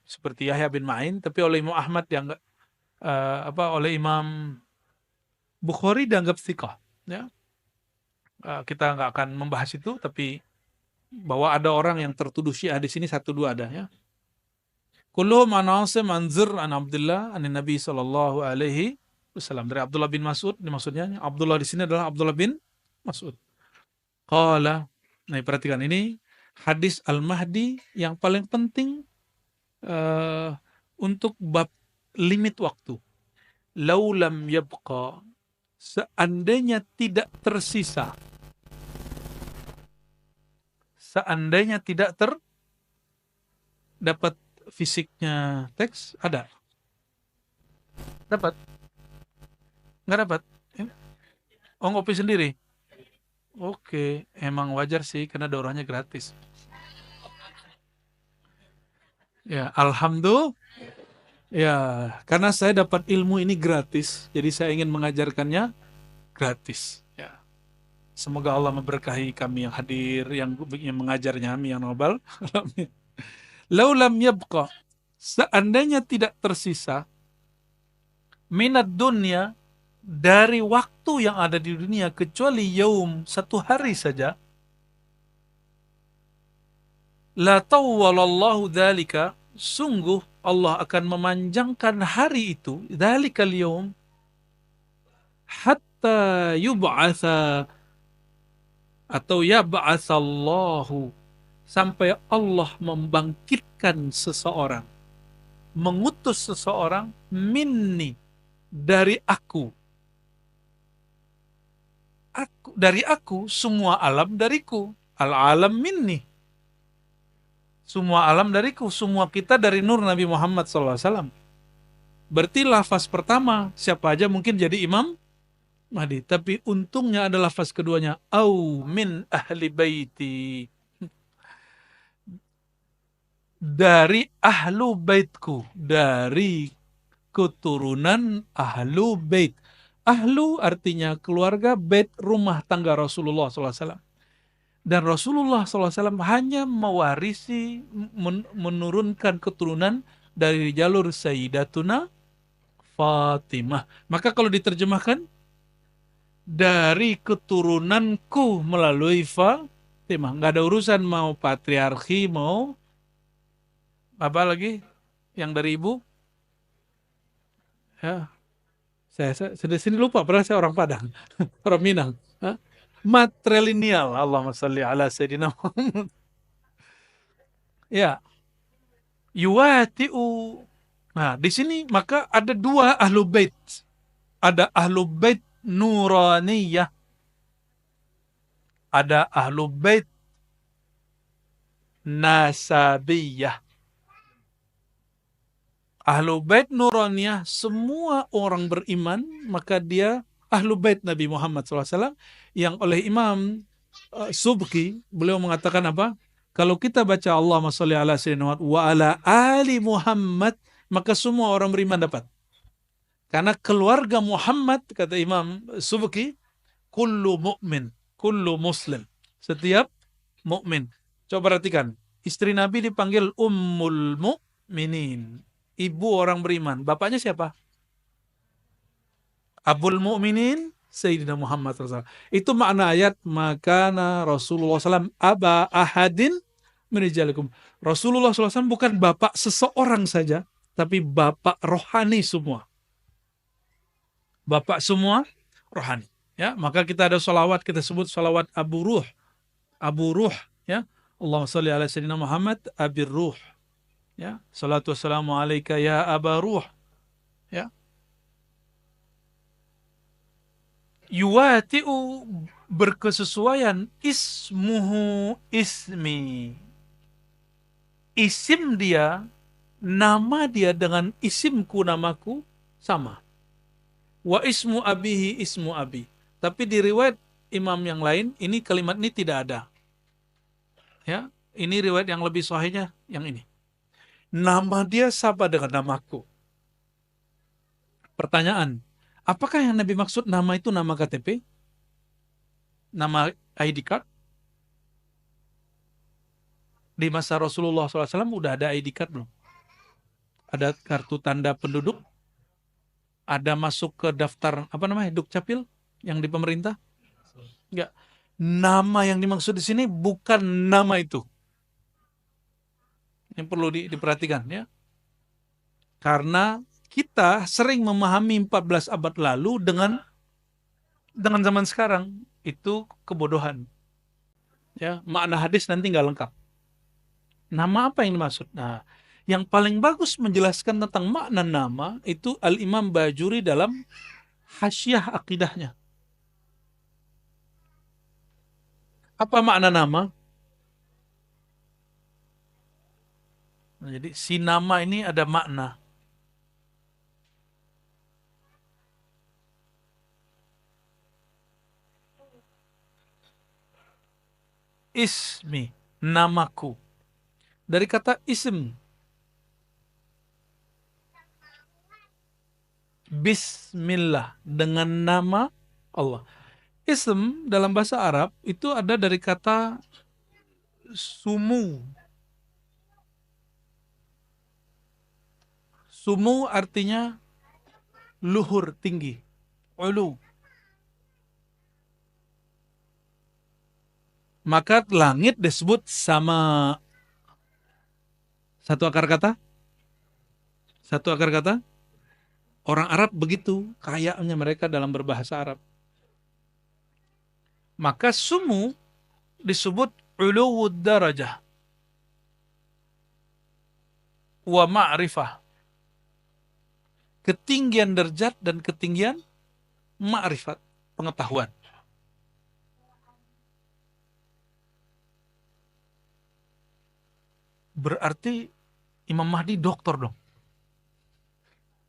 S1: seperti Yahya bin Ma'in, tapi oleh Imam Ahmad dianggap oleh Imam Bukhari dianggap thiqah, ya. Kita nggak akan membahas itu, tapi bahwa ada orang yang tertuduh Syiah di sini 1-2 ada, ya. Kulluhum an Asim an Zir an Abdullah an Nabi sallallahu alaihi wasallam, dari Abdullah bin Mas'ud. Ini maksudnya Abdullah di sini adalah Abdullah bin Mas'ud. Qala, nah perhatikan ini hadis Al-Mahdi yang paling penting untuk bab limit waktu. Lau lam yabqa, seandainya tidak tersisa, dapat fisiknya teks ada? Dapat? Nggak dapat? Oh, ngopi sendiri? Oke, emang wajar sih karena daurahnya gratis. Ya, alhamdulillah. Ya, karena saya dapat ilmu ini gratis, jadi saya ingin mengajarkannya gratis. Ya. Semoga Allah memberkahi kami yang hadir, yang mengajarnya, kami yang nobel. Laulam yabqa, seandainya tidak tersisa minat dunia, dari waktu yang ada di dunia kecuali yaum, 1 hari saja, la tawwalallahu dzalika, sungguh Allah akan memanjangkan hari itu, dzalikal yaum, hatta yub'atsa atau yab'atsallahu, sampai Allah membangkitkan seseorang, mengutus seseorang, minni, dari aku, dari aku, semua alam dariku, al-alam minni, semua alam dariku, semua kita dari nur Nabi Muhammad SAW. Berarti lafaz pertama siapa aja mungkin jadi Imam Mahdi, tapi untungnya ada lafaz keduanya, au min ahli baiti, dari ahlu baitku, dari keturunan ahlu bait. Ahlu artinya keluarga, bait rumah tangga Rasulullah SAW. Dan Rasulullah SAW hanya mewarisi, menurunkan keturunan dari jalur Sayyidatuna Fatimah. Maka kalau diterjemahkan, dari keturunanku melalui Fatimah. Nggak ada urusan mau patriarki, mau apa lagi yang dari ibu. Ya, saya sini lupa, padahal saya orang Padang, orang Minang. Hah? Matrilineal, Allahumma sholli ala sayyidina Muhammad. Ya, yuwati'u. Nah, di sini maka ada 2 ahlu bait. Ada ahlu bait nuraniyah, ada ahlu bait nasabiyah. Ahlu bait nuraniyah, semua orang beriman, maka dia ahlu bait Nabi Muhammad SAW, yang oleh Imam Subki, beliau mengatakan apa? Kalau kita baca Allahumma sholli ala sayyidina Muhammad wa ala ali Muhammad, maka semua orang beriman dapat. Karena keluarga Muhammad, kata Imam Subki, kullu mu'min, kullu muslim. Setiap mukmin. Coba perhatikan, istri Nabi dipanggil Ummul Mu'minin, ibu orang beriman. Bapaknya siapa? Abul Mu'minin Sayyidina Muhammad SAW. Itu makna ayat, makana Rasulullah SAW aba ahadin min rijalikum. Rasulullah SAW bukan bapak seseorang saja, tapi bapak rohani semua. Bapak semua rohani. Ya, maka kita ada salawat, kita sebut salawat Abu Ruh. Abu Ruh, ya. Allahumma shalli ala sayyidina Muhammad Abir Ruh. Ya, salatu wassalamu alaika ya Aba Ruh. Ya. Yuwati'u, berkesesuaian, ismuhu ismi. Isim dia, nama dia dengan isimku, namaku sama. Wa ismu abihi ismu abi. Tapi di riwayat imam yang lain, ini kalimat ini tidak ada. Ya, ini riwayat yang lebih sahihnya yang ini. Nama dia sama dengan namaku. Pertanyaan, apakah yang Nabi maksud nama itu nama KTP? Nama ID card? Di masa Rasulullah SAW udah ada ID card belum? Ada kartu tanda penduduk? Ada masuk ke daftar, apa namanya, Dukcapil yang di pemerintah? Enggak. Nama yang dimaksud di sini bukan nama itu. Yang perlu diperhatikan, ya. Karena kita sering memahami 14 abad lalu dengan zaman sekarang. Itu kebodohan. Ya, makna hadis nanti nggak lengkap. Nama apa yang dimaksud? Nah, yang paling bagus menjelaskan tentang makna nama itu Al-Imam Bajuri dalam Hasyiah Akidahnya. Apa makna nama? Nah, jadi si nama ini ada makna. Ismi, namaku. Dari kata ism, Bismillah, dengan nama Allah. Ism dalam bahasa Arab itu ada dari kata sumu. Sumu artinya luhur, tinggi, ulu. Maka langit disebut sama satu akar kata. Satu akar kata. Orang Arab begitu kayanya mereka dalam berbahasa Arab. Maka sumu disebut uluwud darajah wa ma'rifah. Ketinggian derajat dan ketinggian ma'rifat, pengetahuan. Berarti Imam Mahdi doktor dong.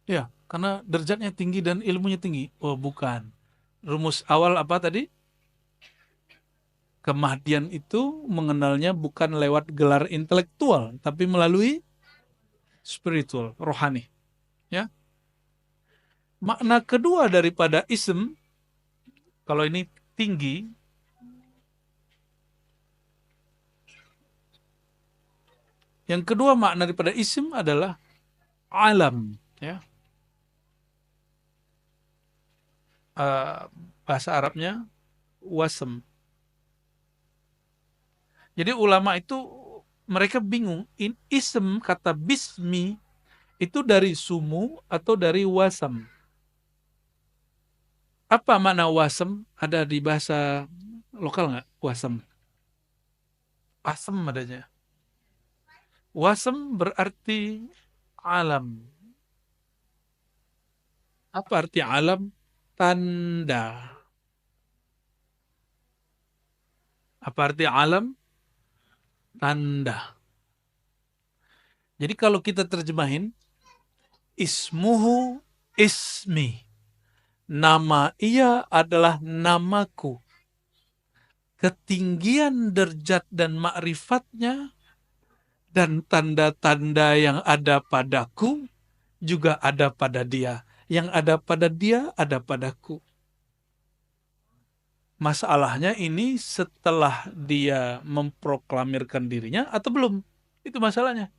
S1: Ya, karena derajatnya tinggi dan ilmunya tinggi. Oh, bukan. Rumus awal apa tadi? Kemahdian itu mengenalnya bukan lewat gelar intelektual, tapi melalui spiritual, rohani. Ya. Makna kedua daripada ism, kalau ini tinggi, yang kedua makna daripada ism adalah alam. Ya. Bahasa Arabnya wasem. Jadi ulama itu mereka bingung, ism kata bismi itu dari sumu atau dari wasam. Apa makna wasam? Ada di bahasa lokal nggak? Wasam. Asam adanya. Wasam berarti alam. Apa arti alam? Tanda. Apa arti alam? tanda. Jadi kalau kita terjemahin, ismuhu ismi, nama ia adalah namaku. Ketinggian derajat dan ma'rifatnya dan tanda-tanda yang ada padaku juga ada pada dia. Yang ada pada dia ada padaku. Masalahnya ini setelah dia memproklamirkan dirinya atau belum? Itu masalahnya.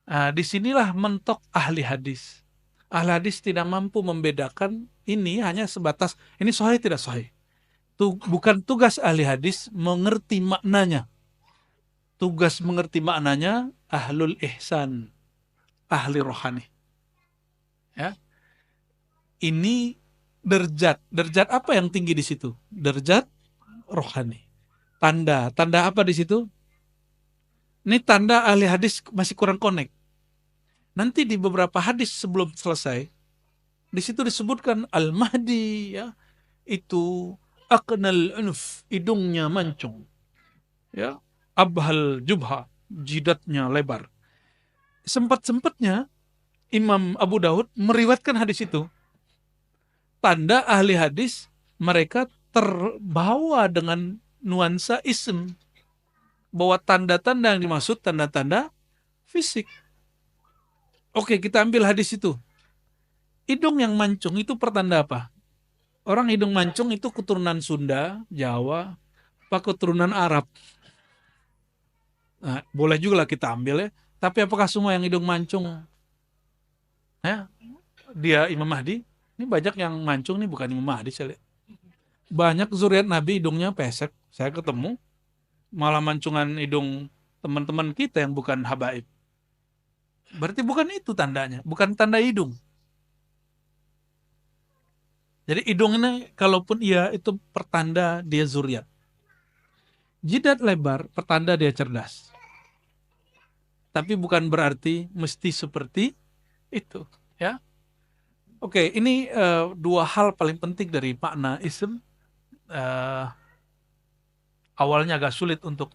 S1: Nah, disinilah mentok ahli hadis. Ahli hadis tidak mampu membedakan ini hanya sebatas ini sahih tidak sahih. Bukan tugas ahli hadis mengerti maknanya. Tugas mengerti maknanya ahlul ihsan, ahli rohani. Ya. Ini derajat apa yang tinggi di situ? Derajat rohani. Tanda apa di situ? Ini tanda ahli hadis masih kurang connect. Nanti di beberapa hadis sebelum selesai, di situ disebutkan Al-Mahdi, ya, itu aqnal unuf, hidungnya mancung, ya, abhal jubha, jidatnya lebar. Sempat-sempatnya Imam Abu Daud meriwayatkan hadis itu. Tanda ahli hadis mereka terbawa dengan nuansa ism, bahwa tanda-tanda yang dimaksud tanda-tanda fisik. Oke, kita ambil hadis itu. Hidung yang mancung itu pertanda apa? Orang hidung mancung itu keturunan Sunda, Jawa, apa keturunan Arab. Nah, boleh juga lah kita ambil ya. Tapi apakah semua yang hidung mancung, ya, dia Imam Mahdi? Ini banyak yang mancung nih bukan Imam Mahdi. Saya lihat. Banyak zuriat Nabi hidungnya pesek. Saya ketemu malah mancungan hidung teman-teman kita yang bukan habaib. Berarti bukan itu tandanya, bukan tanda hidung. Jadi hidung ini kalaupun iya itu pertanda dia zuriat. Jidat lebar pertanda dia cerdas. Tapi bukan berarti mesti seperti itu, ya. Oke, ini dua hal paling penting dari makna ism. Awalnya agak sulit untuk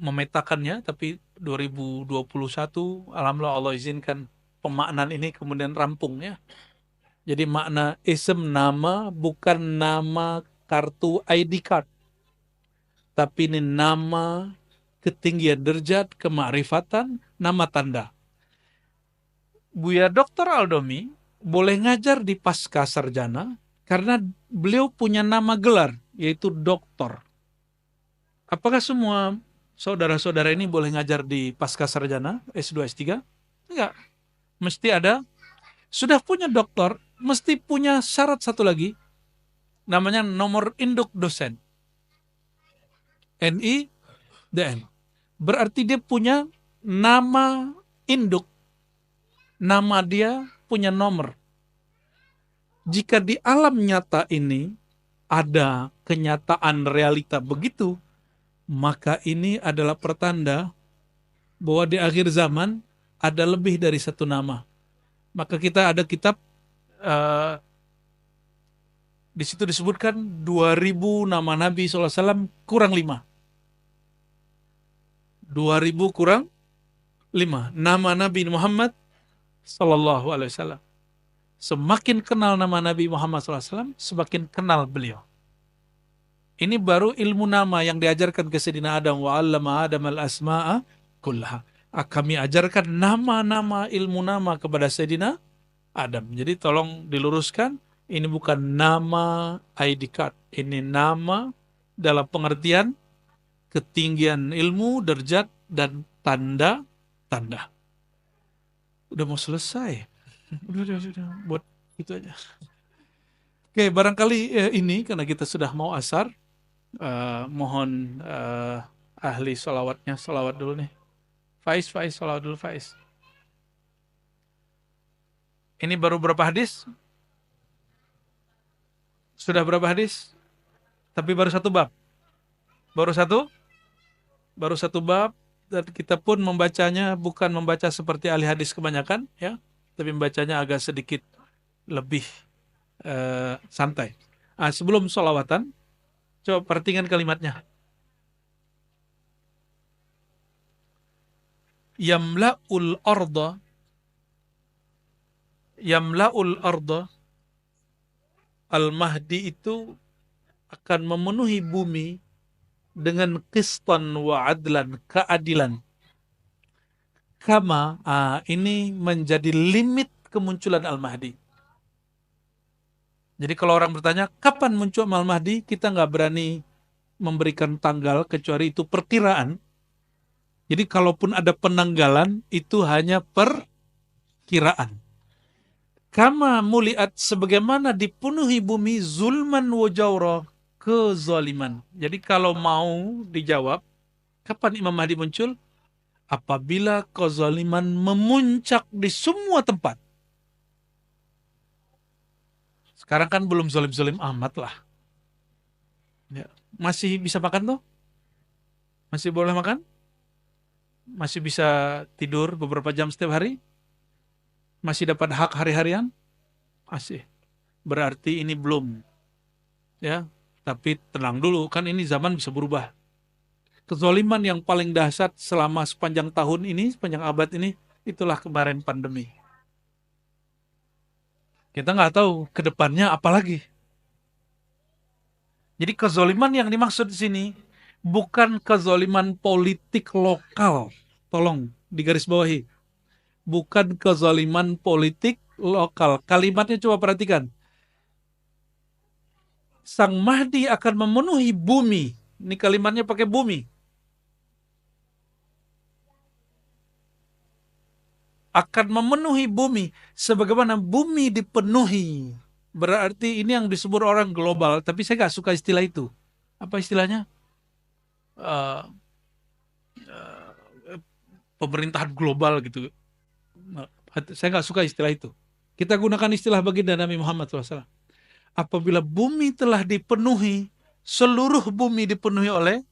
S1: memetakannya, tapi 2021 alhamdulillah Allah izinkan pemaknaan ini kemudian rampung, ya. Jadi makna ism nama bukan nama kartu ID card, tapi ini nama ketinggian derajat, kemakrifatan, nama tanda. Buya Dr. Aldomi boleh ngajar di pasca sarjana karena beliau punya nama gelar, yaitu doktor. Apakah semua saudara-saudara ini boleh ngajar di pasca sarjana, S2, S3? Enggak. Mesti ada, sudah punya doktor, mesti punya syarat satu lagi, namanya nomor induk dosen. NIDN. Berarti dia punya nama induk. Nama dia punya nomor. Jika di alam nyata ini ada kenyataan realita begitu, maka ini adalah pertanda bahwa di akhir zaman ada lebih dari satu nama. Maka kita ada kitab, di situ disebutkan 2000 nama Nabi SAW kurang 5. 2000 kurang 5. Nama Nabi Muhammad Sallallahu Alaihi Wasallam. Semakin kenal nama Nabi Muhammad SAW, semakin kenal beliau. Ini baru ilmu nama yang diajarkan ke Sayyidina Adam. Wa 'allama Adam al-asma'a kullaha. Kami ajarkan nama-nama, ilmu nama kepada Sayyidina Adam. Jadi tolong diluruskan, ini bukan nama ID card. Ini nama dalam pengertian ketinggian ilmu, derajat, dan tanda-tanda. Udah mau selesai. Udah. Buat itu aja. Oke, barangkali ini karena kita sudah mau asar, mohon ahli salawatnya, salawat dulu nih. Faiz, salawat dulu Faiz. Ini baru berapa hadis? Sudah berapa hadis? Tapi baru satu bab. Baru satu bab, dan kita pun membacanya bukan membaca seperti ahli hadis kebanyakan, ya, tapi membacanya agak sedikit lebih santai. Sebelum sholawatan, coba perhatikan kalimatnya. yamla'ul arda yamla'ul arda Al-Mahdi itu akan memenuhi bumi dengan qistan wa adlan, keadilan. Kama, ini menjadi limit kemunculan Al-Mahdi. Jadi kalau orang bertanya, kapan muncul Al-Mahdi? Kita nggak berani memberikan tanggal, kecuali itu perkiraan. Jadi kalaupun ada penanggalan, itu hanya perkiraan. Kama muliat, sebagaimana dipenuhi bumi zulman wa jawra, kezaliman. Jadi kalau mau dijawab, kapan Imam Mahdi muncul? Apabila kezaliman memuncak di semua tempat. Sekarang kan belum zalim-zalim amat lah. Ya. Masih bisa makan tuh? Masih boleh makan? Masih bisa tidur beberapa jam setiap hari? Masih dapat hak hari-harian? Masih. Berarti ini belum. Ya. Tapi tenang dulu, kan ini zaman bisa berubah. Kezaliman yang paling dahsyat selama sepanjang tahun ini, sepanjang abad ini, itulah kemarin pandemi. Kita nggak tahu ke depannya apa lagi. Jadi kezaliman yang dimaksud di sini bukan kezaliman politik lokal. Tolong digarisbawahi. Bukan kezaliman politik lokal. Kalimatnya coba perhatikan. Sang Mahdi akan memenuhi bumi. Ini kalimatnya pakai bumi. Akan memenuhi bumi sebagaimana bumi dipenuhi. Berarti ini yang disebut orang global, tapi saya nggak suka istilah itu. Apa istilahnya? Uh, Pemerintahan global gitu. Saya nggak suka istilah itu. Kita gunakan istilah baginda Nabi Muhammad SAW. Apabila bumi telah dipenuhi, seluruh bumi dipenuhi oleh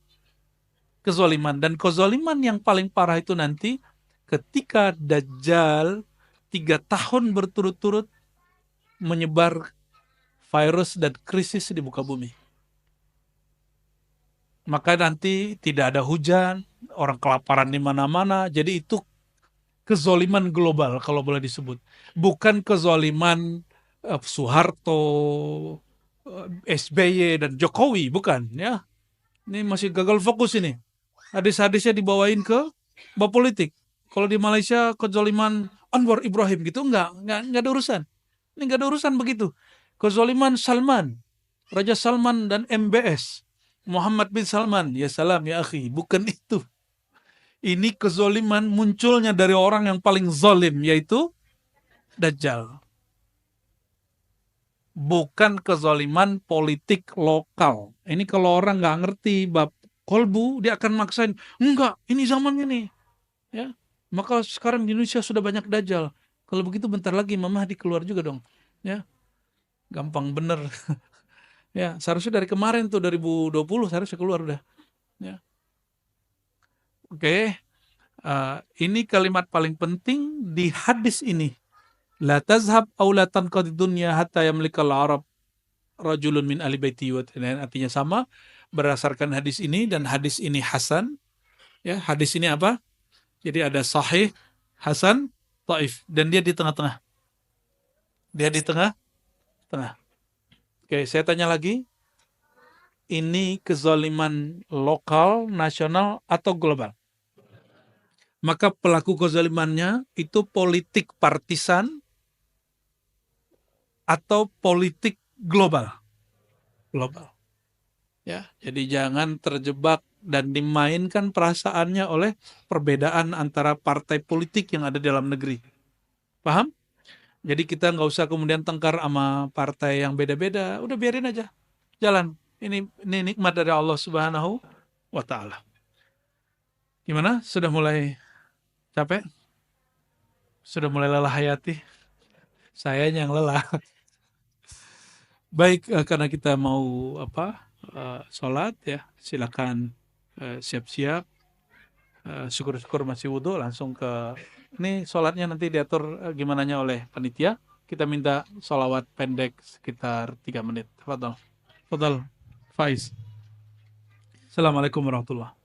S1: kezaliman. Dan kezaliman yang paling parah itu nanti ketika Dajjal 3 tahun berturut-turut menyebar virus dan krisis di muka bumi. Maka nanti tidak ada hujan, orang kelaparan di mana-mana. Jadi itu kezoliman global kalau boleh disebut. Bukan kezoliman Soeharto, SBY dan Jokowi, bukan ya. Ini masih gagal fokus ini. Hadis-hadisnya dibawain ke bab politik. Kalau di Malaysia kezoliman Anwar Ibrahim gitu enggak ada urusan. Ini enggak ada urusan begitu. Kezoliman Salman, Raja Salman dan MBS, Muhammad bin Salman, ya salam ya akhi, bukan itu. Ini kezoliman munculnya dari orang yang paling zalim, yaitu Dajjal. Bukan kezaliman politik lokal. Ini kalau orang nggak ngerti bab kolbu, dia akan maksain, enggak, ini zamannya nih. Ya, maka sekarang di Indonesia sudah banyak Dajjal. Kalau begitu bentar lagi Imam Mahdi keluar juga dong. Ya, gampang bener. Ya, seharusnya dari kemarin tuh 2020 seharusnya keluar udah. Ya. Oke. Ini kalimat paling penting di hadis ini. La tazhab aw la tanqadi dunya hatta yamlikal arab rajulun min ahli baiti wa artinya sama berdasarkan hadis ini, dan hadis ini hasan. Ya, hadis ini apa? Jadi ada sahih, hasan, dhaif, dan dia di tengah-tengah. Dia di tengah-tengah. Oke, saya tanya lagi. Ini kezaliman lokal, nasional, atau global? Maka pelaku kezalimannya itu politik partisan atau politik global. Global. Ya, jadi jangan terjebak dan dimainkan perasaannya oleh perbedaan antara partai politik yang ada di dalam negeri. Paham? Jadi kita nggak usah kemudian tengkar sama partai yang beda-beda. Udah biarin aja. Jalan. Ini nikmat dari Allah Subhanahu wa Ta'ala. Gimana? Sudah mulai capek? Sudah mulai lelah hayati? Saya yang lelah. Baik, karena kita mau sholat ya, silakan siap-siap. Syukur-syukur masih wudhu, langsung ke ini sholatnya nanti diatur gimananya oleh panitia. Kita minta sholawat pendek sekitar 3 menit. Fadal Faiz. Assalamualaikum warahmatullahi wabarakatuh.